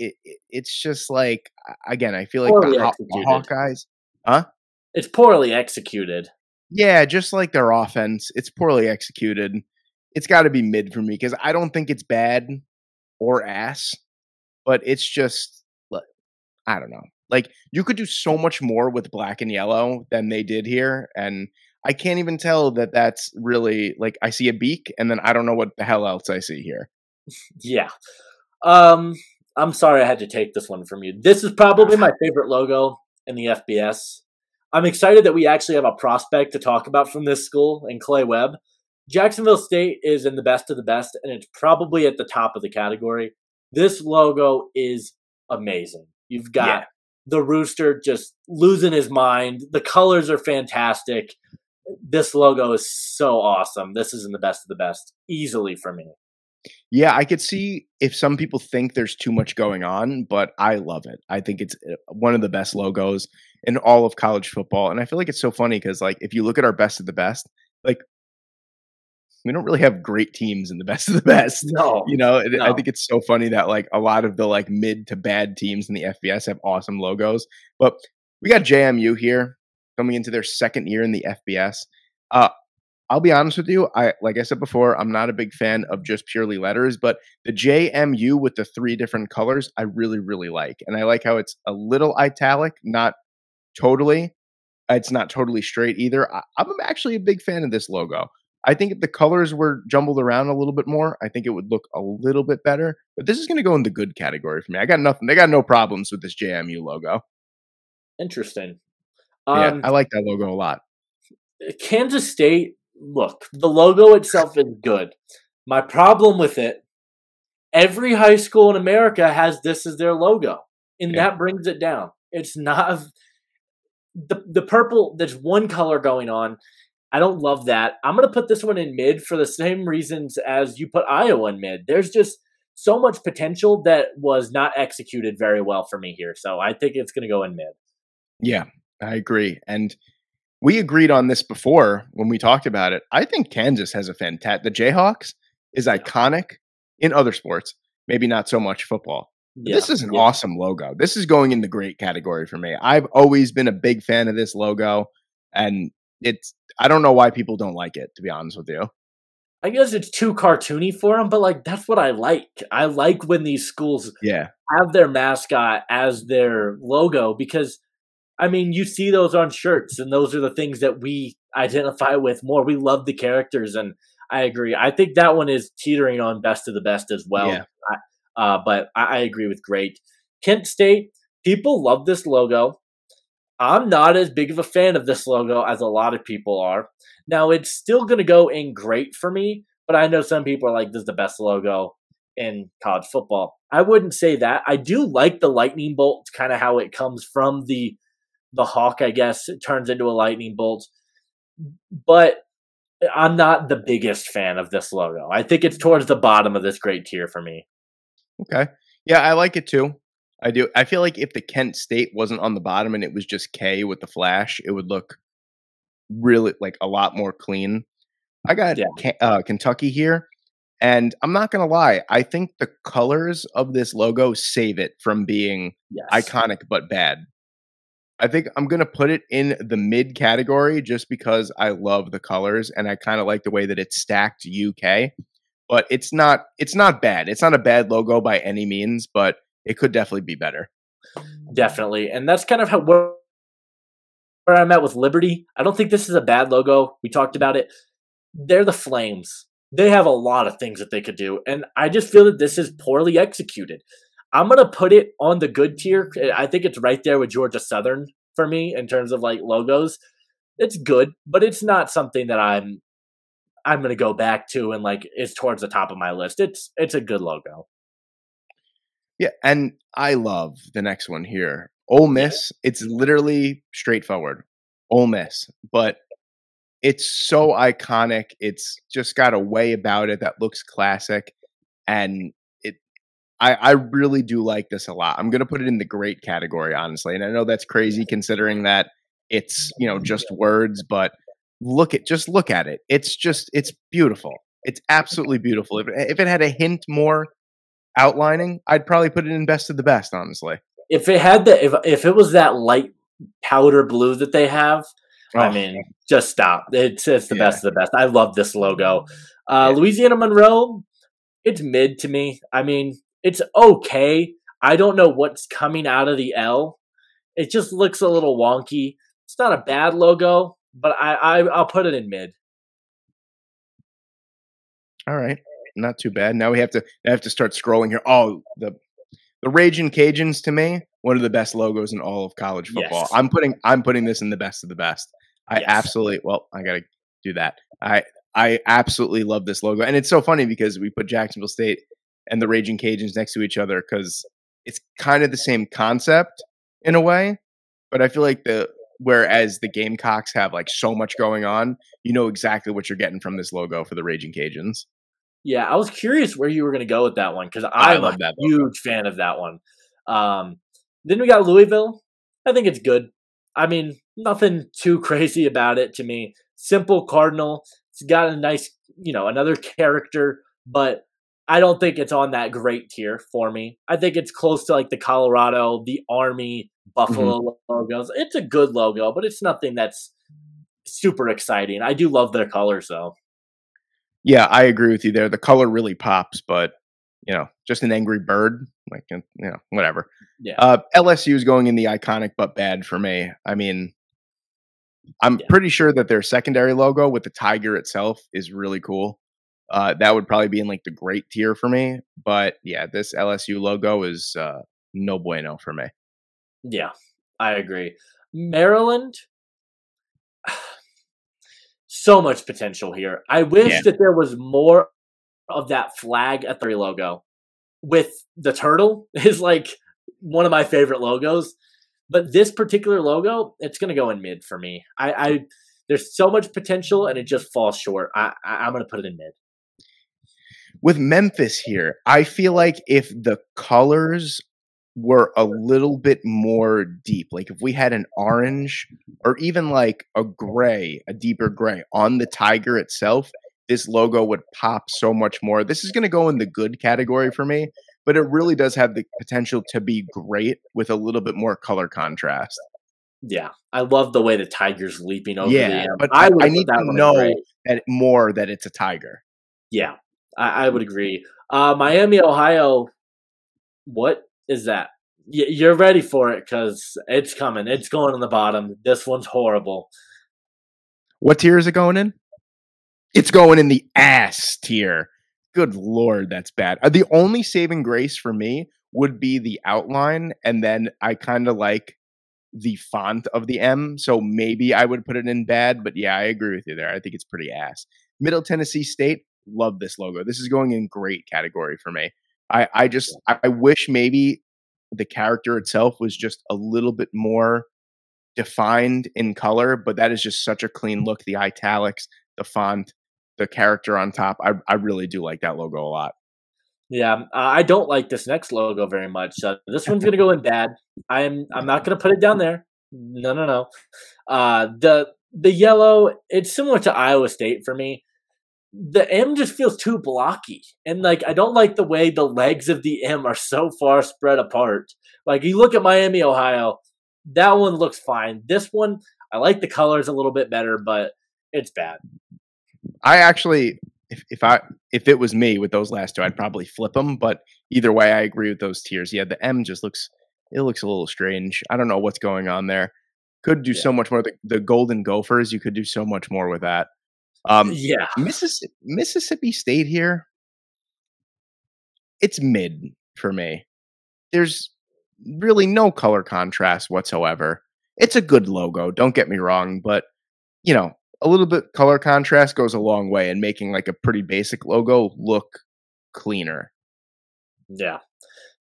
it's just like again, I feel like Poorly the executed. Hawkeyes, huh? It's poorly executed. Yeah, just like their offense, it's poorly executed. It's got to be mid for me because I don't think it's bad or ass, but it's just I don't know. Like you could do so much more with black and yellow than they did here, and I can't even tell that that's really like I see a beak, and then I don't know what the hell else I see here. Yeah. Um, I'm sorry I had to take this one from you. This is probably my favorite logo in the FBS. I'm excited that we actually have a prospect to talk about from this school in Clay Webb. Jacksonville State is in the best of the best, and it's probably at the top of the category. This logo is amazing. You've Yeah. got the rooster just losing his mind. The colors are fantastic. This logo is so awesome. This is in the best of the best, easily for me. Yeah, I could see if some people think there's too much going on, but I love it. I think it's one of the best logos in all of college football, and I feel like it's so funny because, like, if you look at our best of the best, like, we don't really have great teams in the best of the best, No, you know? And I no. think it's so funny that, like, a lot of the, like, mid to bad teams in the FBS have awesome logos, but we got JMU here coming into their 2nd year in the FBS. Uh, I'll be honest with you. Like I said before, I'm not a big fan of just purely letters, but the JMU with the 3 different colors, I really, really like. And I like how it's a little italic, not totally. It's not totally straight either. I'm actually a big fan of this logo. I think if the colors were jumbled around a little bit more, I think it would look a little bit better. But this is going to go in the good category for me. I got nothing. They got no problems with this JMU logo. Interesting. Yeah, Um, I like that logo a lot. Kansas State, look, the logo itself is good. My problem with it, every high school in America has this as their logo, and Yeah. that brings it down. It's not the purple. There's one color going on. I don't love that. I'm going to put this one in mid for the same reasons as you put Iowa in mid. There's just so much potential that was not executed very well for me here. So I think it's going to go in mid. Yeah, I agree. And we agreed on this before when we talked about it. I think Kansas has a fantastic. The Jayhawks is Yeah. iconic in other sports, maybe not so much football. But Yeah. this is an Yeah. awesome logo. This is going in the great category for me. I've always been a big fan of this logo, and it's. I don't know why people don't like it, to be honest with you. I guess it's too cartoony for them, but like that's what I like. I like when these schools Yeah, have their mascot as their logo because I mean, you see those on shirts, and those are the things that we identify with more. We love the characters, and I agree. I think that one is teetering on best of the best as yeah, well. But I agree with great. Kent State, people love this logo. I'm not as big of a fan of this logo as a lot of people are. Now, it's still going to go in great for me, but I know some people are like, this is the best logo in college football. I wouldn't say that. I do like the lightning bolt, kind of how it comes from the hawk, I guess, it turns into a lightning bolt. But I'm not the biggest fan of this logo. I think it's towards the bottom of this great tier for me. okay, yeah. I like it too. I do. I feel like if the Kent State wasn't on the bottom and it was just K with the flash, it would look really like a lot more clean. I got Yeah. Kentucky here, and I'm not gonna lie. I think the colors of this logo save it from being Yes. iconic but bad. I think I'm gonna put it in the mid category just because I love the colors and I kind of like the way that it's stacked UK. But it's not bad. It's not a bad logo by any means, but it could definitely be better. Definitely. And that's kind of how where I'm at with Liberty. I don't think this is a bad logo. We talked about it. They're the Flames. They have a lot of things that they could do. And I just feel that this is poorly executed. I'm going to put it on the good tier. I think it's right there with Georgia Southern for me in terms of like logos. It's good, but it's not something that I'm gonna go back to and like is towards the top of my list. It's a good logo. Yeah, and I love the next one here. Ole Yeah. Miss, it's literally straightforward. Ole Miss, but it's so iconic. It's just got a way about it that looks classic, and it I really do like this a lot. I'm gonna put it in the great category, honestly. And I know that's crazy considering that it's, just words, but just look at it. It's beautiful. It's absolutely beautiful. If it had a hint more outlining, I'd probably put it in best of the best, honestly. If it had the if it was that light powder blue that they have, I Oh, mean, just stop. It's the yeah, best of the best. I love this logo. yeah. Louisiana Monroe, it's mid to me. I mean, it's okay. I don't know what's coming out of the L. It just looks a little wonky. It's not a bad logo, but I'll put it in mid. All right. Not too bad. Now I have to start scrolling here. Oh, the Raging Cajuns to me, one of the best logos in all of college football. Yes. I'm putting this in the best of the best. I Yes. absolutely I gotta do that. I absolutely love this logo. And it's so funny because we put Jacksonville State and the Raging Cajuns next to each other because it's kind of the same concept in a way. But I feel like whereas the Gamecocks have like so much going on, you know exactly what you're getting from this logo for the Raging Cajuns. Yeah, I was curious where you were going to go with that one because I I'm a love that logo. huge fan of that one. Um, then we got Louisville. I think it's good. I mean, nothing too crazy about it to me. Simple Cardinal. It's got a nice, another character, but I don't think it's on that great tier for me. I think it's close to like the Colorado, the Army, Mhm. Buffalo logos. It's a good logo, but it's nothing that's super exciting. I do love their colors though. Yeah, I agree with you there. The color really pops, but just an angry bird, like whatever. Yeah, LSU is going in the iconic but bad for me. I mean, I'm yeah, pretty sure that their secondary logo with the tiger itself is really cool. That would probably be in like the great tier for me. But yeah, this LSU logo is no bueno for me. yeah. I agree. Maryland, so much potential here. I Yeah. wish that there was more of that flag at the logo with the turtle is like one of my favorite logos. But this particular logo, it's gonna go in mid for me. I there's so much potential and it just falls short. I'm gonna put it in mid. With Memphis here, I feel like if the colors were a little bit more deep, like if we had an orange or even like a gray, a deeper gray on the tiger itself, this logo would pop so much more. This is going to go in the good category for me, but it really does have the potential to be great with a little bit more color contrast. Yeah, I love the way the tiger's leaping over the Yeah, M. but I would I have put need to that one in know gray. that it's a tiger. Yeah, I would agree. Miami, Ohio. What is that? You're ready for it because it's coming. It's going on the bottom. This one's horrible. What tier is it going in? It's going in the ass tier. Good lord, that's bad. The only saving grace for me would be the outline, and then I kinda like the font of the M, so maybe I would put it in bad, but yeah, I agree with you there. I think it's pretty ass. Middle Tennessee State, love this logo. This is going in great category for me. I wish maybe the character itself was just a little bit more defined in color, but that is just such a clean look. The italics, the font, the character on top. I really do like that logo a lot. Yeah, I don't like this next logo very much. This one's gonna go in bad. I'm not gonna put it down there. No, no, no. The yellow, it's similar to Iowa State for me. The M just feels too blocky, and like I don't like the way the legs of the M are so far spread apart. Like you look at Miami, Ohio, that one looks fine. This one, I like the colors a little bit better, but it's bad. I actually, if it was me with those last two, I'd probably flip them. But either way, I agree with those tiers. Yeah, the M just looks a little strange. I don't know what's going on there. Could do Yeah, so much more. The Golden Gophers, you could do so much more with that. yeah, Mississippi State here, it's mid for me. There's really no color contrast whatsoever. It's a good logo, don't get me wrong, but a little bit color contrast goes a long way in making like a pretty basic logo look cleaner. Yeah,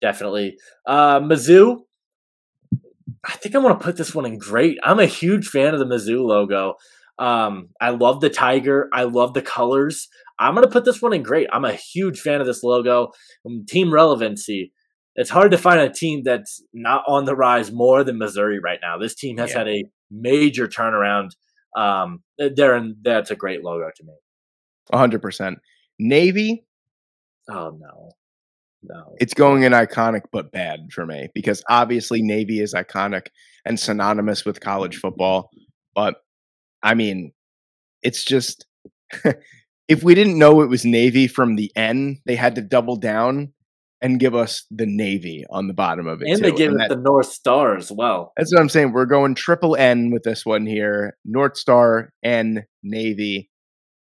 definitely. Mizzou, I think I'm gonna put this one in great. I'm a huge fan of the Mizzou logo. I love the tiger. I love the colors. I'm gonna put this one in great. I'm a huge fan of this logo. Team relevancy. It's hard to find a team that's not on the rise more than Missouri right now. This team has Yeah, had a major turnaround. That's a great logo to me. 100%. Navy, Oh no, no. it's going in iconic but bad for me because obviously Navy is iconic and synonymous with college football. But I mean, it's just if we didn't know it was Navy from the N, they had to double down and give us the Navy on the bottom of it And they too. gave And us the North Star as well. that's what I'm saying. We're going triple N with this one here. North Star N Navy.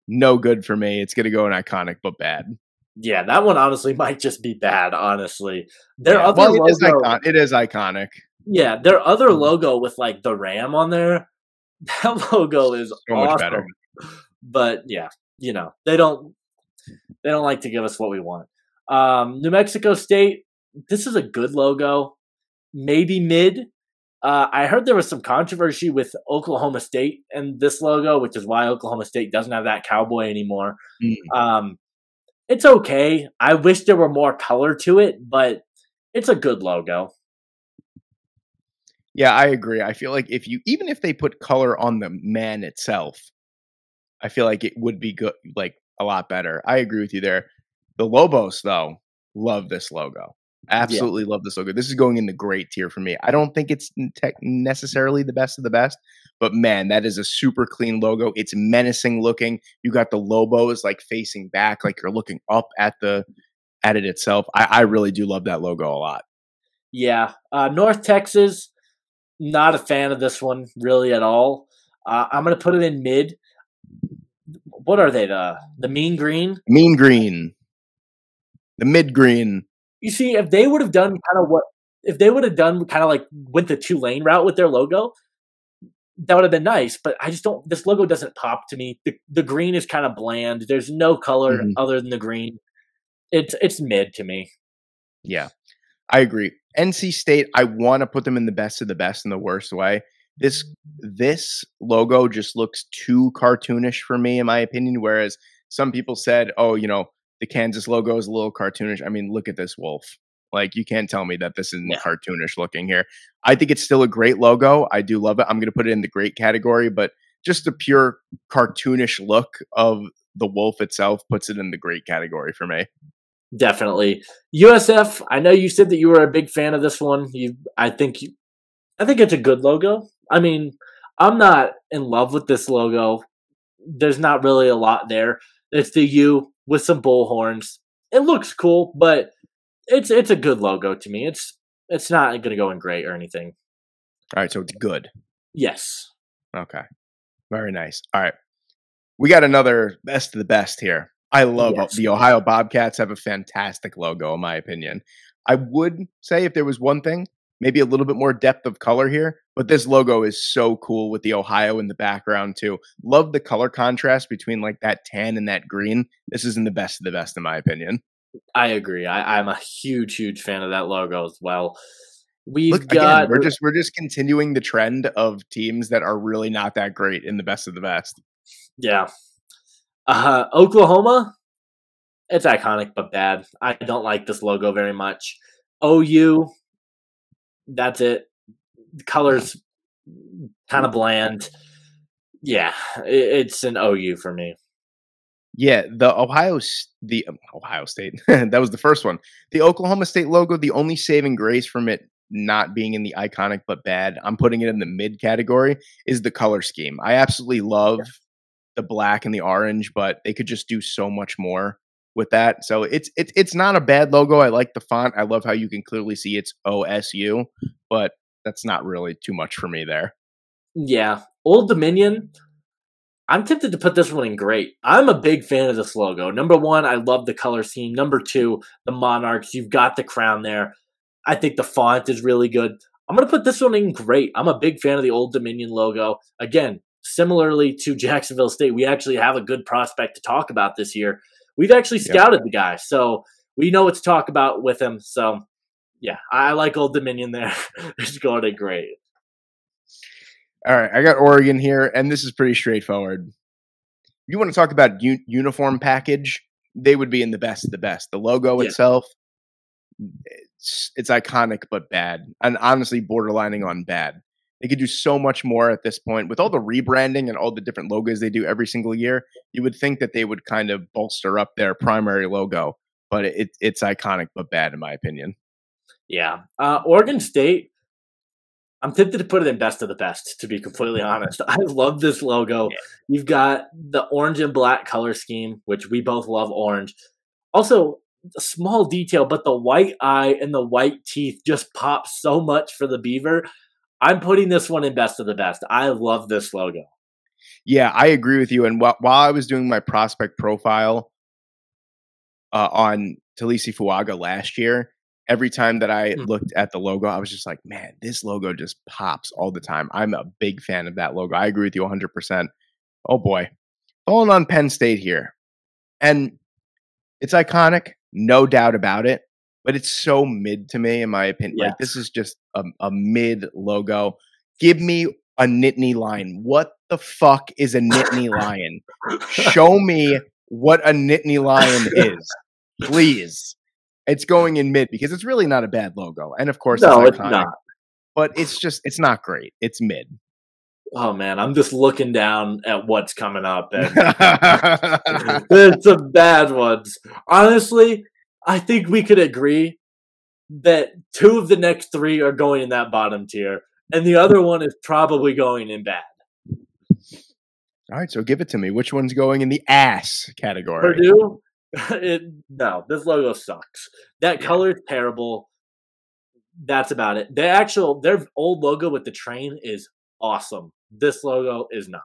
No good for me. It's going to go in iconic but bad. Yeah, that one honestly might just be bad. Honestly, their Yeah. other Well, it is logo. iconic. It is iconic. Yeah, their other logo with like the ram on there. That logo is So much better. awesome. But yeah, they don't like to give us what we want. New Mexico State, this is a good logo, maybe mid. I heard there was some controversy with Oklahoma State and this logo, which is why Oklahoma State doesn't have that cowboy anymore. Mm. Um, it's okay. I wish there were more color to it, but it's a good logo. Yeah, I agree. I feel like even if they put color on the man itself, I feel like it would be good, like a lot better. I agree with you there. The Lobos, though, love this logo. Yeah. Absolutely love this logo. This is going in the great tier for me. I don't think it's necessarily the best of the best, but man, that is a super clean logo. It's menacing looking. You got the Lobos like facing back, like you're looking up at it itself. I really do love that logo a lot. Yeah. North Texas, not a fan of this one really at all. I'm gonna put it in mid. What are they? The mean green? Mean green, the mid green. You see, if they would have done kind of what if they would have done kind of like went the Tulane route with their logo, that would have been nice. But I just don't. This logo doesn't pop to me. The green is kind of bland. There's no color Mhm. other than the green. It's mid to me. Yeah. I agree. NC State, I want to put them in the best of the best in the worst way. This logo just looks too cartoonish for me, in my opinion. Whereas some people said, "Oh, the Kansas logo is a little cartoonish." I mean, look at this wolf. Like, you can't tell me that this isn't Yeah, cartoonish looking here. I think it's still a great logo. I do love it. I'm going to put it in the great category, but just the pure cartoonish look of the wolf itself puts it in the great category for me. definitely. USF. I know you said that you were a big fan of this one. I think it's a good logo. I mean, I'm not in love with this logo. There's not really a lot there. It's the U with some bull horns. It looks cool, but it's a good logo to me. It's not going to go in great or anything. All right, so it's good. Yes. Okay. Very nice. All right. We got another best of the best here. I love Yes. the Ohio Bobcats have a fantastic logo, in my opinion. I would say if there was one thing, maybe a little bit more depth of color here, but this logo is so cool with the Ohio in the background too. Love the color contrast between like that tan and that green. This is in the best of the best, in my opinion. I agree. I'm a huge, huge fan of that logo as well. Look We've again, got we're just continuing the trend of teams that are really not that great in the best of the best. yeah. Oklahoma. It's iconic but bad. I don't like this logo very much. OU. That's it. The colors kind of bland. Yeah, it's an OU for me. Yeah, the Ohio State, that was the first one. The Oklahoma State logo, the only saving grace from it not being in the iconic but bad, I'm putting it in the mid category, is the color scheme. I absolutely love the black and the orange, but they could just do so much more with that. So it's not a bad logo. I like the font. I love how you can clearly see it's OSU, but that's not really too much for me there. Yeah, Old Dominion. I'm tempted to put this one in great. I'm a big fan of this logo. Number one, I love the color scheme. Number two, the Monarchs. You've got the crown there. I think the font is really good. I'm going to put this one in great. I'm a big fan of the Old Dominion logo. Again, similarly to Jacksonville State, we actually have a good prospect to talk about this year. We've actually scouted the guy, so we know what to talk about with him. So, yeah, I like Old Dominion there. It's going to great. All right, I got Oregon here, and this is pretty straightforward. You want to talk about uniform package? They would be in the best of the best. The logo itself, it's iconic but bad, and honestly borderlining on bad. They could do so much more at this point. With all the rebranding and all the different logos they do every single year, you would think that they would kind of bolster up their primary logo, but it's iconic but bad in my opinion. Yeah. Oregon State, I'm tempted to put it in best of the best, to be completely honest. I love this logo. Yeah. You've got the orange and black color scheme, which we both love orange. Also, a small detail, but the white eye and the white teeth just pop so much for the Beaver. I'm putting this one in best of the best. I love this logo. Yeah, I agree with you. And while I was doing my prospect profile on Talisi Fuaga last year, every time that I looked at the logo, I was just like, man, this logo just pops all the time. I'm a big fan of that logo. I agree with you 100%. Oh, boy. Falling on Penn State here. And it's iconic, no doubt about it. But it's so mid to me, in my opinion. Yes. Like, this is just a mid logo. Give me a Nittany Lion. What the fuck is a Nittany Lion? Show me what a Nittany Lion is, please. It's going in mid because it's really not a bad logo. And, of course, it's not. But it's not great. It's mid. Oh, man, I'm just looking down at what's coming up. And there's some bad ones. Honestly, I think we could agree that 2 of the next 3 are going in that bottom tier, and the other one is probably going in bad. All right, so give it to me. Which one's going in the ass category? Purdue? No, this logo sucks. That color's terrible. That's about it. Their old logo with the train is awesome. This logo is not.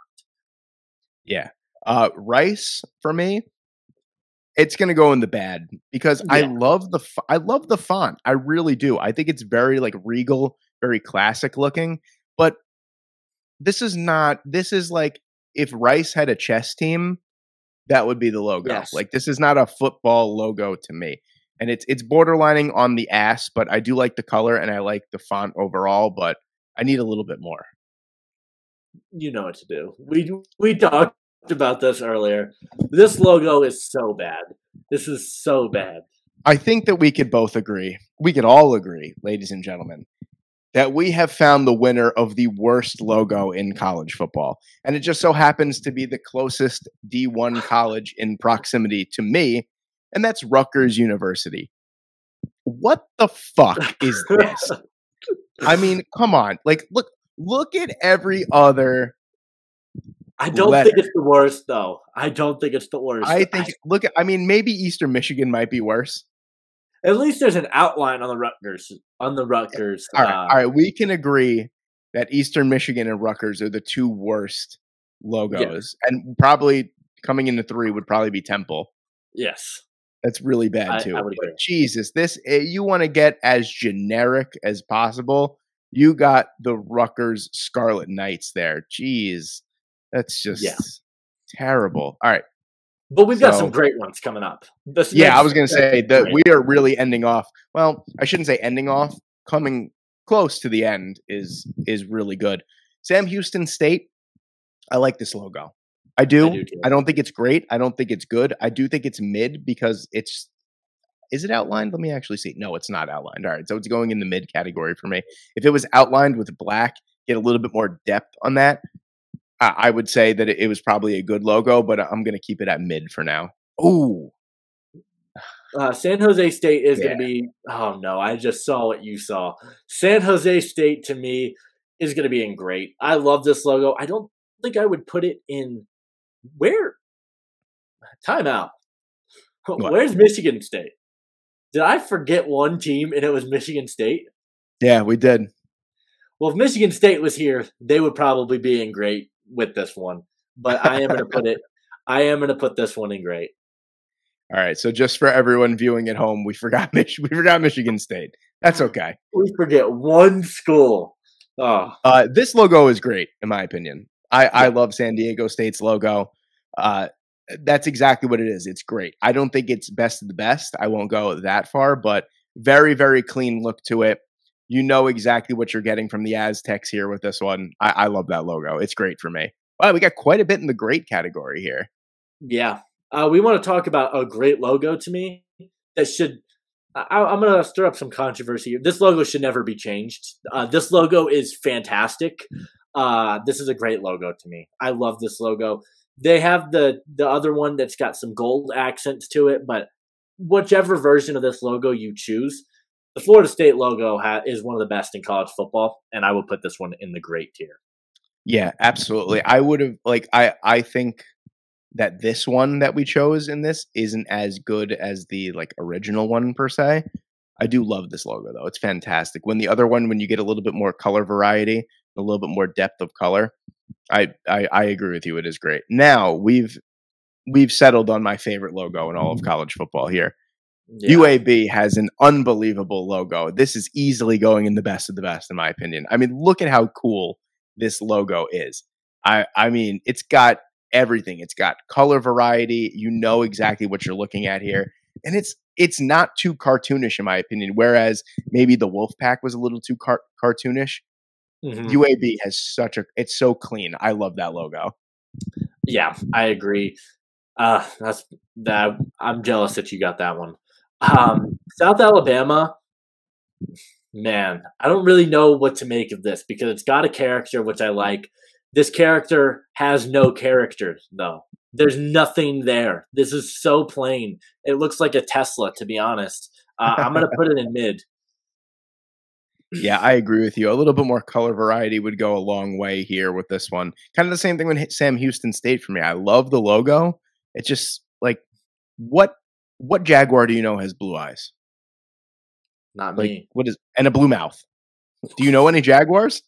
Yeah. Rice, for me, it's going to go in the bad because I love the font. I really do. I think it's very like regal, very classic looking, but this is like if Rice had a chess team, that would be the logo. Yes. Like this is not a football logo to me. And it's borderlining on the ass, but I do like the color and I like the font overall, but I need a little bit more. You know what to do. We talked about this earlier. This logo is so bad. This is so bad. I think that we could both agree. We could all agree, ladies and gentlemen, that we have found the winner of the worst logo in college football. And it just so happens to be the closest D1 college in proximity to me, and that's Rutgers University. What the fuck is this? I mean, come on. Like, look at every other I don't think it's the worst, though. I don't think it's the worst. I mean, maybe Eastern Michigan might be worse. At least there's an outline on the Rutgers. All right. We can agree that Eastern Michigan and Rutgers are the 2 worst logos. Yeah. And probably coming into 3 would probably be Temple. Yes. That's really bad, too. But Jesus, you want to get as generic as possible. You got the Rutgers Scarlet Knights there. Jeez. That's just terrible. All right. But we've got some great ones coming up. I was going to say that we are really ending off. Well, I shouldn't say ending off. Coming close to the end is really good. Sam Houston State, I like this logo. I do. I don't think it's great. I don't think it's good. I do think it's mid because is it outlined? Let me actually see. No, it's not outlined. All right. So it's going in the mid category for me. If it was outlined with black, get a little bit more depth on that, I would say that it was probably a good logo, but I'm going to keep it at mid for now. Ooh. San Jose State is going to be – oh, no. I just saw what you saw. San Jose State, to me, is going to be in great. I love this logo. I don't think I would put it in – where? Time out. What? Where's Michigan State? Did I forget one team and it was Michigan State? Yeah, we did. Well, if Michigan State was here, they would probably be in great with this one. But I am going to put it. I am going to put this one in great. All right. So just for everyone viewing at home, we forgot Michigan State. That's okay. We forget one school. Oh. This logo is great, in my opinion. I Yeah. love San Diego State's logo. Uh, that's exactly what it is. It's great. I don't think it's best of the best. I won't go that far, but very, very clean look to it. You know exactly what you're getting from the Aztecs here with this one. I love that logo. It's great for me. Wow, we got quite a bit in the great category here. Yeah. We want to talk about a great logo to me that should. I'm going to stir up some controversy here. This logo should never be changed. This logo is fantastic. This is a great logo to me. I love this logo. They have the other one that's got some gold accents to it, but whichever version of this logo you choose, the Florida State logo is one of the best in college football, and I will put this one in the great tier. Yeah, absolutely. I would have I think that this one that we chose in this isn't as good as the like original one per se. I do love this logo though. It's fantastic. When the other one, when you get a little bit more color variety, a little bit more depth of color, I agree with you. It is great. Now we've settled on my favorite logo in all of college football here. Yeah. UAB has an unbelievable logo. This is easily going in the best of the best, in my opinion. I mean, look at how cool this logo is. I mean, it's got everything. It's got color variety. You know exactly what you're looking at here, and it's not too cartoonish, in my opinion. Whereas maybe the Wolfpack was a little too cartoonish. Hmm. UAB has it's so clean. I love that logo. Yeah, I agree. That's that. I'm jealous that you got that one. South Alabama, man, I don't really know what to make of this because it's got a character which I like. This character has no character though. There's nothing there. This is so plain. It looks like a Tesla, to be honest. I'm gonna put it in mid. Yeah, I agree with you. A little bit more color variety would go a long way here with this one. Kind of the same thing with Sam Houston State for me. I love the logo. It's just like what what Jaguar do you know has blue eyes? Not Like me. what is and a blue mouth? Do you know any Jaguars?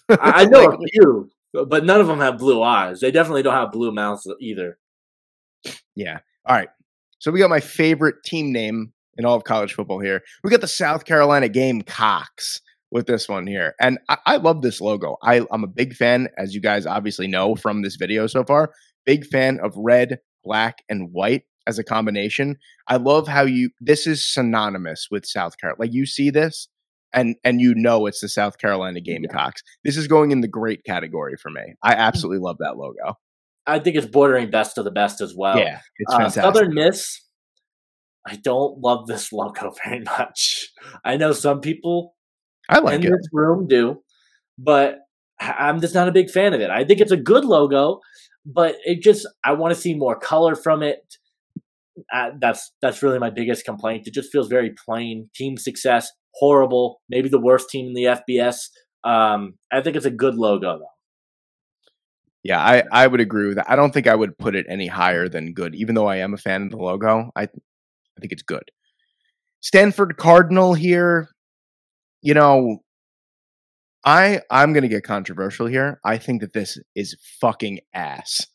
I know Like a few, but none of them have blue eyes. They definitely don't have blue mouths either. yeah. All right. So we got my favorite team name in all of college football here. We got the South Carolina Gamecocks with this one here. And I love this logo. I'm a big fan, as you guys obviously know from this video so far, big fan of red, black, and white as a combination. I love how this is synonymous with South Carolina. Like you see this and you know it's the South Carolina Yeah. Gamecocks. This is going in the great category for me. I absolutely love that logo. I think it's bordering best of the best as well. Yeah, it's fantastic. Southern Miss, I don't love this logo very much. I know some people I in like it. this room do, but I'm just not a big fan of it. I think it's a good logo, but I want to see more color from it. That's really my biggest complaint. It just feels very plain. Team success horrible. Maybe the worst team in the FBS. I think it's a good logo though. Yeah, I would agree with that. I don't think I would put it any higher than good, even though I am a fan of the logo. I think it's good. Stanford Cardinal here. You know, I'm gonna get controversial here. I think that this is fucking ass.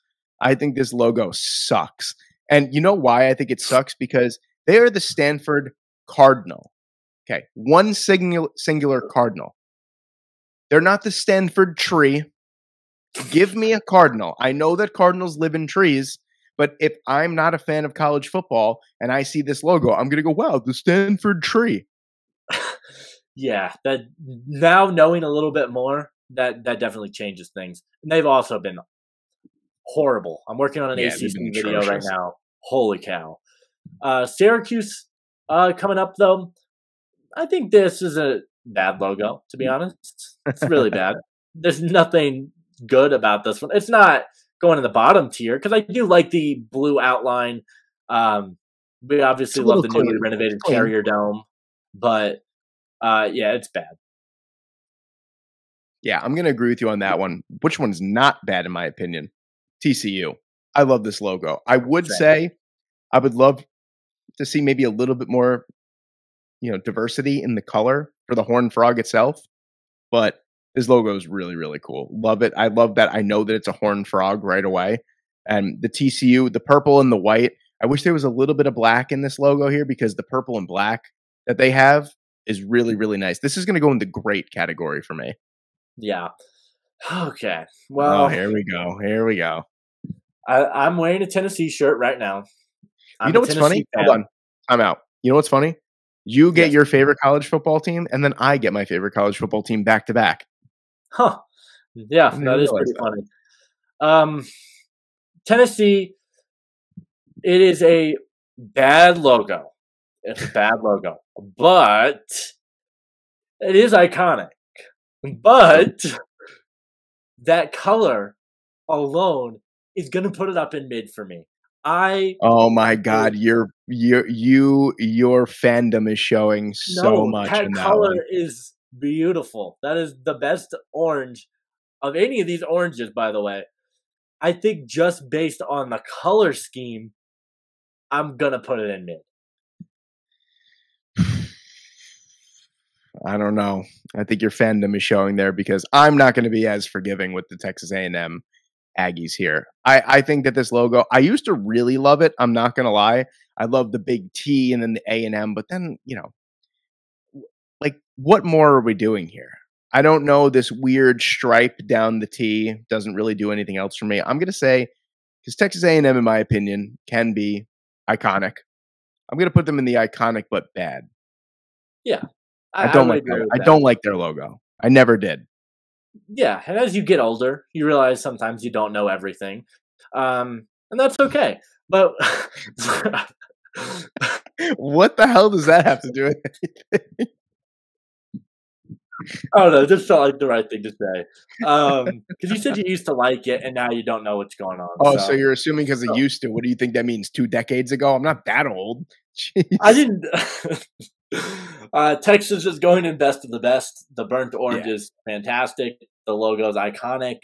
I think this logo sucks. And you know why I think it sucks? Because they are the Stanford Cardinal. Okay. One singular cardinal. They're not the Stanford tree. Give me a cardinal. I know that cardinals live in trees, but if I'm not a fan of college football and I see this logo, I'm going to go, wow, the Stanford tree. Yeah, that now knowing a little bit more, that definitely changes things. And they've also been horrible. I'm working on an Yeah, they've been ACC video right atrocious. now. Holy cow. Syracuse coming up though. I think this is a bad logo, to be honest. It's really bad. There's nothing good about this one. It's not going in the bottom tier because I do like the blue outline. We It's obviously a love little the newly clean. It's renovated clean. Carrier Dome, but yeah, it's bad. Yeah, I'm going to agree with you on that one. Which one's not bad in my opinion? TCU. I love this logo. I would Same. say I would love to see maybe a little bit more, diversity in the color for the horned frog itself, but this logo is really, really cool. Love it. I love that. I know that it's a horned frog right away. And the TCU, the purple and the white. I wish there was a little bit of black in this logo here because the purple and black that they have is really, really nice. This is going to go in the great category for me. Yeah. Okay. Oh, Well, here we go. Here we go. I'm wearing a Tennessee shirt right now. You I'm know a what's funny? Tennessee Hold fan. on. Time out. You know what's funny? You get Yes. your favorite college football team, and then I get my favorite college football team back to back. Huh. I Yeah, didn't that is realize pretty that. funny. Um, Tennessee, it is a bad logo. It's a bad logo, but it is iconic. True. But that color alone is going to put it up in mid for me. I Oh my would god, your fandom is showing so no, much that in that color one. is beautiful. That is the best orange of any of these oranges, by the way. I think just based on the color scheme, I'm gonna put it in mid. I don't know. I think your fandom is showing there because I'm not going to be as forgiving with the Texas A&M Aggies here. I think that this logo, I used to really love it. I'm not going to lie. I love the big T and then the A&M, but then, like what more are we doing here? I don't know. This weird stripe down the T doesn't really do anything else for me. I'm going to say because Texas A&M, in my opinion, can be iconic. I'm going to put them in the iconic but bad. Yeah, I I don't would like agree their with I that. don't like their logo. I never did. Yeah, and as you get older, you realize sometimes you don't know everything, and that's okay. But What the hell does that have to do with it? I don't know, it just felt like the right thing to say. Because you said you used to like it, and now you don't know what's going on. Oh, so So, you're assuming because I so used to. What do you think that means? 2 decades ago? I'm not that old. I Jeez. didn't. Texas is going in best of the best. The burnt orange Yeah. is fantastic. The logo is iconic.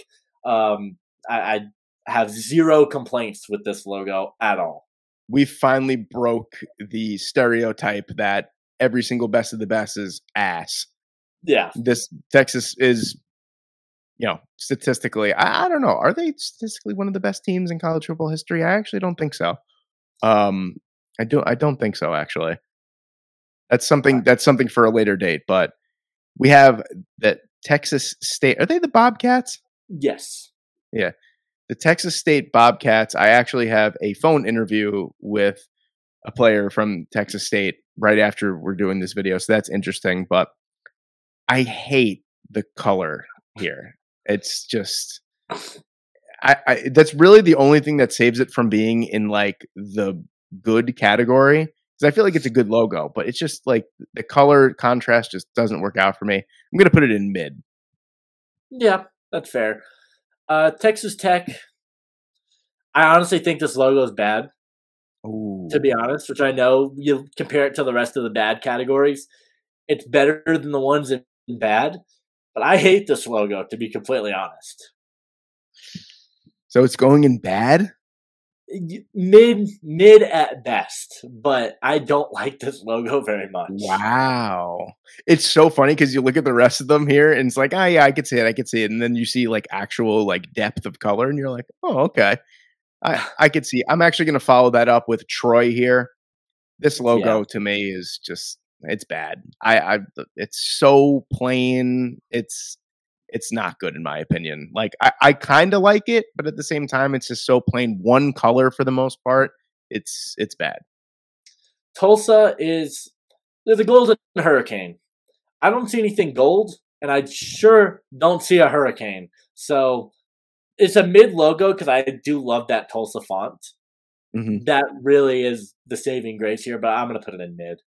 I have zero complaints with this logo at all. We finally broke the stereotype that every single best of the best is ass. Yeah, This Texas is, statistically, I don't know. Are they statistically one of the best teams in college football history? I actually don't think so. Um, I don't think so, actually. That's something for a later date, but we have that Texas State. Are they the Bobcats? yes. Yeah. The Texas State Bobcats. I actually have a phone interview with a player from Texas State right after we're doing this video. So that's interesting. But I hate the color here. It's just I that's really the only thing that saves it from being in like the good category. Because I feel like it's a good logo, but it's just like the color contrast just doesn't work out for me. I'm gonna put it in mid. Yeah, that's fair. Texas Tech. I honestly think this logo is bad. To be Ooh. honest, which I know you compare it to the rest of the bad categories, it's better than the ones in bad. But I hate this logo. To be completely honest, So it's going in bad? mid at best. But I don't like this logo very much. Wow. It's so funny because you look at the rest of them here and it's like, "Ah, yeah, I could see it, I could see it." And then you see, like, actual, like, depth of color and you're like, "Oh, okay. I could see." I'm actually gonna follow that up with Troy here. This Yeah, logo to me is just it's bad. I it's so plain. It's not good in my opinion. Like, I kinda like it, but at the same time, it's just so plain. One color for the most part. It's bad. Tulsa is there's a golden hurricane. I don't see anything gold, and I sure don't see a hurricane. So it's a mid logo because I do love that Tulsa font. Mhm. That really is the saving grace here, but I'm gonna put it in mid.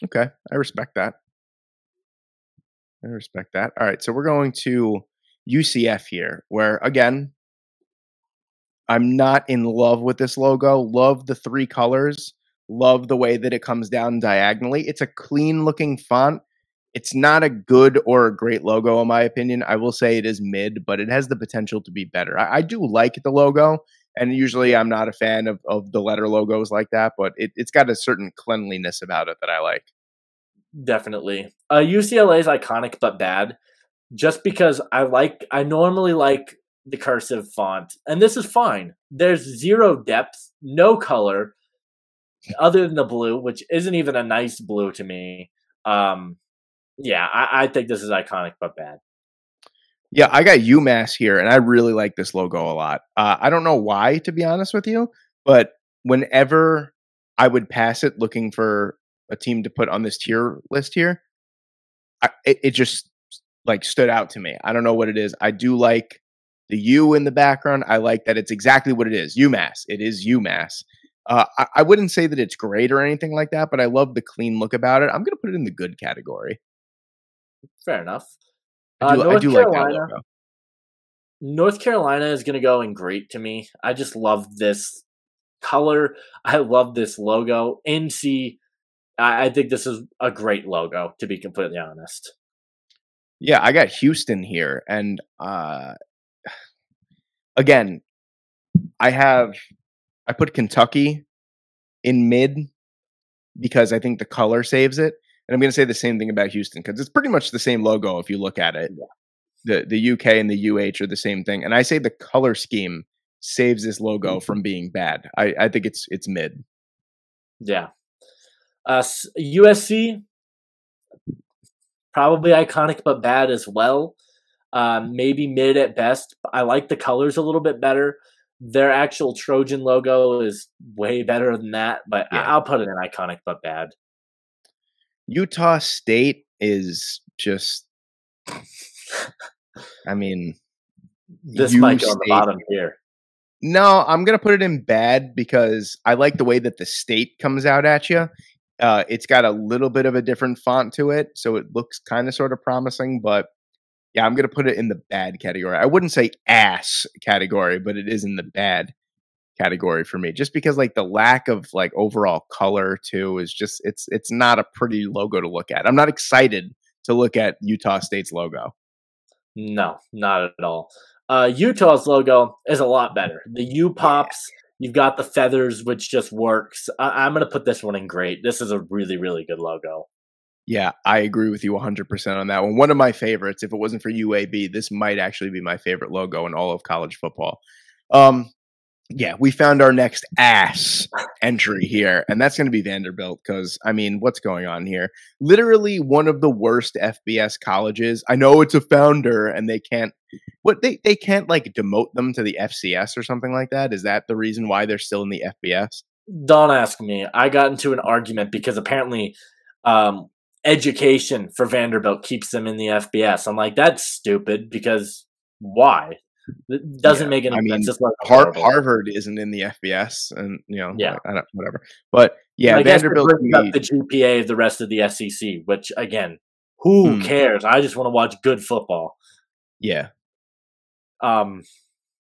Okay. I respect that. I respect that. All right, so we're going to UCF here, where again, I'm not in love with this logo. Love the 3 colors. Love the way that it comes down diagonally. It's a clean looking font. It's not a good or a great logo, in my opinion. I will say it is mid, but it has the potential to be better. I do like the logo, and usually Yeah, I'm not a fan of the letter logos like that, but it's got a certain cleanliness about it that I like. definitely. UCLA is iconic but bad, just because I normally like the cursive font, and this is fine. There's zero depth, no color other than the blue, which isn't even a nice blue to me. Um, yeah, I think this is iconic but bad. Yeah, I got UMass here, and I really like this logo a lot. I don't know why, to be honest with you, but whenever I would pass it looking for a team to put on this tier list here, it just like stood out to me. I don't know what it is. I do like the U in the background. I like that it's exactly what it is. UMass. It is UMass. I wouldn't say that it's great or anything like that, but I love the clean look about it. I'm gonna put it in the good category. Fair enough. I North do like that Carolina. logo. North Carolina is going to go in great to me. I just love this color. I love this logo. NC, I think this is a great logo, to be completely honest. Yeah, I got Houston here, and again, I put Kentucky in mid because I think the color saves it, and I'm going to say the same thing about Houston because it's pretty much the same logo if you look at it. Yeah. The UK and the UH are the same thing, and I say the color scheme saves this logo from being bad. I think it's mid. Yeah. USC, probably iconic but bad as well. Maybe mid at best. I like the colors a little bit better. Their actual Trojan logo is way better than that, but Yeah, I'll put it in iconic but bad. Utah State is just. I mean, This U might go on the State. bottom here. No, I'm gonna put it in bad because I like the way that the state comes out at you. It's got a little bit of a different font to it, so it looks kind of sort of promising. But yeah, I'm gonna put it in the bad category. I wouldn't say ass category, but it is in the bad category for me, just because like the lack of like overall color too is just it's not a pretty logo to look at. I'm not excited to look at Utah State's logo. No, not at all. Utah's logo is a lot better. The U Yeah. pops. You've got the feathers, which just works. I'm going to put this one in great. This is a really, really good logo. Yeah, I agree with you 100% on that one. One of my favorites, if it wasn't for UAB, this might actually be my favorite logo in all of college football. Um, yeah, we found our next ass entry here, and that's going to be Vanderbilt because, I mean, what's going on here? Literally one of the worst FBS colleges. I know it's a founder, and they can't they can't like demote them to the FCS or something like that. Is that the reason why they're still in the FBS? Don't ask me. I got into an argument because apparently um, education for Vanderbilt keeps them in the FBS. I'm like, that's stupid because why? It doesn't Yeah, make any I sense. mean, It's like horrible. Harvard isn't in the FBS, and Yeah. I don't whatever. But yeah, I guess it Vanderbilt can brings up be the GPA of the rest of the SEC, which again, who mm, cares? I just want to watch good football. yeah. Um,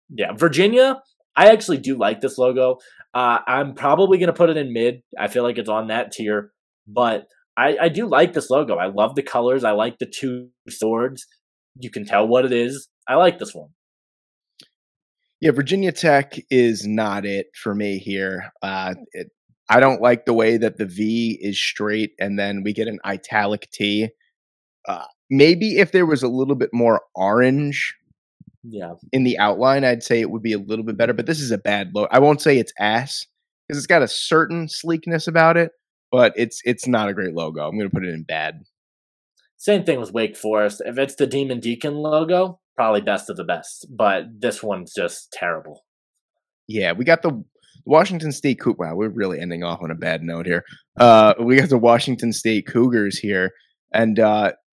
yeah, Virginia. I actually do like this logo. I'm probably going to put it in mid. I feel like it's on that tier, but I do like this logo. I love the colors. I like the two swords. You can tell what it is. I like this one. Yeah, Virginia Tech is not it for me here. I don't like the way that the V is straight and then we get an italic T. Maybe if there was a little bit more orange Yeah. in the outline, I'd say it would be a little bit better. But this is a bad logo. I won't say it's ass because it's got a certain sleekness about it, but it's not a great logo. I'm going to put it in bad. Same thing with Wake Forest. If it's the Demon Deacon logo, probably best of the best. But this one's just terrible. Yeah, we got the Washington State Wow, we're really ending off on a bad note here. We got the Washington State Cougars here, and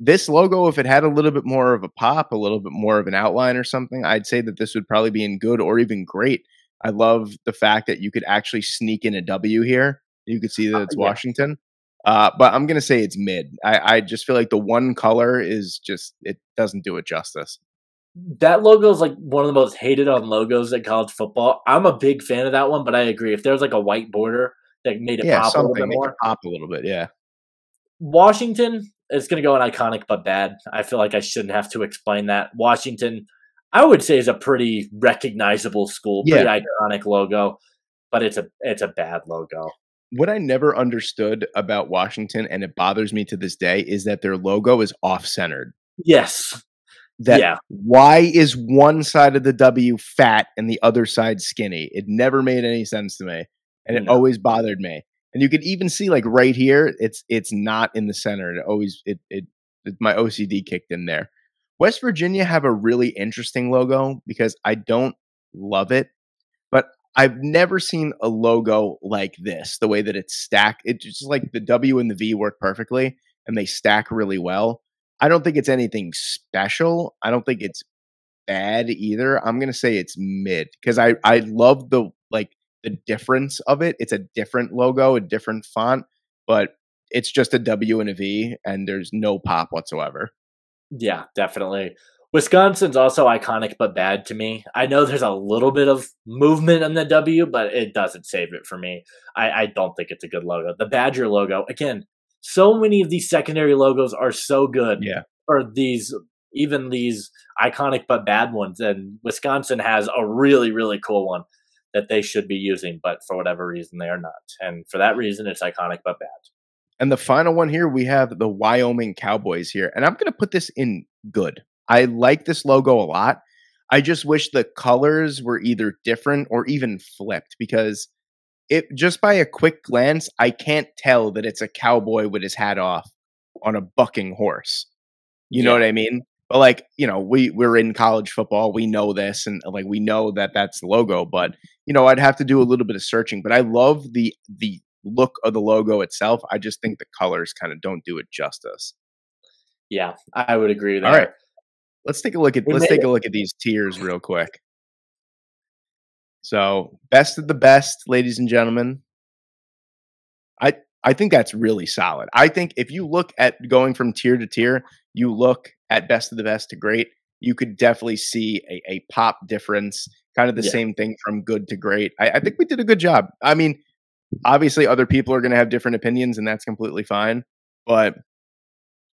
this logo, if it had a little bit more of a pop, a little bit more of an outline or something, I'd say that this would probably be in good or even great. I love the fact that you could actually sneak in a W here. You could see that it's Yeah. Washington. But I'm gonna say it's mid. I just feel like the one color is just it doesn't do it justice. That logo is like one of the most hated on logos at college football. I'm a big fan of that one, but I agree. If there was like a white border that made it Yeah, pop a little bit something make it more, pop a little bit. Yeah. Washington is going to go in iconic but bad. I feel like I shouldn't have to explain that. Washington, I would say, is a pretty recognizable school, pretty Yeah. iconic logo, but it's a bad logo. What I never understood about Washington, and it bothers me to this day, is that their logo is off-centered. Yes. That Yeah. why is one side of the W fat and the other side skinny? It never made any sense to me, and it No. always bothered me. And you could even see, like right here, it's not in the center. It always my OCD kicked in there. West Virginia have a really interesting logo because I don't love it, but I've never seen a logo like this, the way that it's stacked. It's just like the W and the V work perfectly and they stack really well. I don't think it's anything special. I don't think it's bad either. I'm gonna say it's mid because I love the the difference of it. It's a different logo, a different font, but it's just a W and a V, and there's no pop whatsoever. Yeah, definitely. Wisconsin's also iconic but bad to me. I know there's a little bit of movement on the W, but it doesn't save it for me. I don't think it's a good logo. The Badger logo, again, so many of these secondary logos are so good Yeah. for these, even these iconic but bad ones. And Wisconsin has a really, really cool one that they should be using, but for whatever reason, they are not. And for that reason, it's iconic but bad. And the final one here, we have the Wyoming Cowboys here. And I'm going to put this in good. I like this logo a lot. I just wish the colors were either different or even flipped because it just by a quick glance, I can't tell that it's a cowboy with his hat off on a bucking horse. You know Yeah. what I mean? But like, we're in college football. We know this and like we know that that's the logo, but I'd have to do a little bit of searching, but I love the look of the logo itself. I just think the colors kind of don't do it justice. Yeah, I would agree All right. there. We Let's made take it. a look at these tiers real quick. So, best of the best, ladies and gentlemen. I I think that's really solid. I think if you look at going from tier to tier, you look at best of the best to great, you could definitely see a pop difference, kind of the Yeah. same thing from good to great. I think we did a good job. I mean, obviously other people are going to have different opinions and that's completely fine, but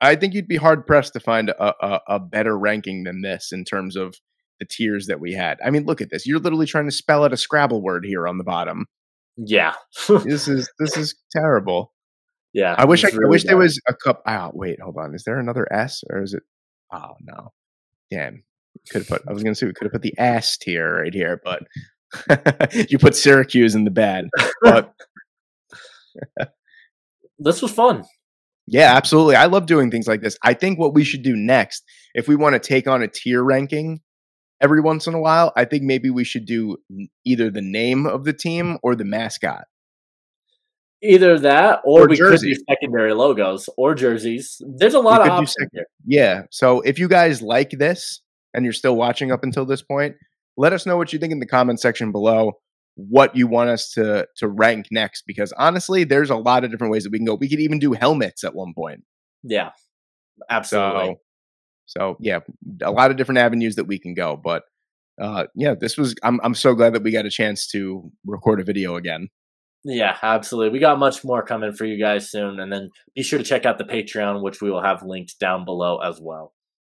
I think you'd be hard pressed to find a better ranking than this in terms of the tiers that we had. I mean, look at this. You're literally trying to spell out a Scrabble word here on the bottom. Yeah. This is terrible. Yeah, I wish it's I really wish there bad. was a cup. Oh, wait, hold on. Is there another S or is it? Oh no, damn. Could have put. I was gonna say we could have put the ass tier right here, but you put Syracuse in the bad. But This was fun. yeah, absolutely. I love doing things like this. I think what we should do next, if we want to take on a tier ranking every once in a while, I think maybe we should do either the name of the team or the mascot Either that or or we could do jersey. secondary logos or jerseys. There's a We lot of could do options second. here. Yeah. So if you guys like this and you're still watching up until this point, let us know what you think in the comment section below. What you want us to rank next? Because honestly, there's a lot of different ways that we can go. We could even do helmets at one point. Yeah, absolutely. So yeah, a lot of different avenues that we can go. But yeah, this was. I'm so glad that we got a chance to record a video again. Yeah, absolutely. We got much more coming for you guys soon. And then be sure to check out the Patreon, which we will have linked down below as well.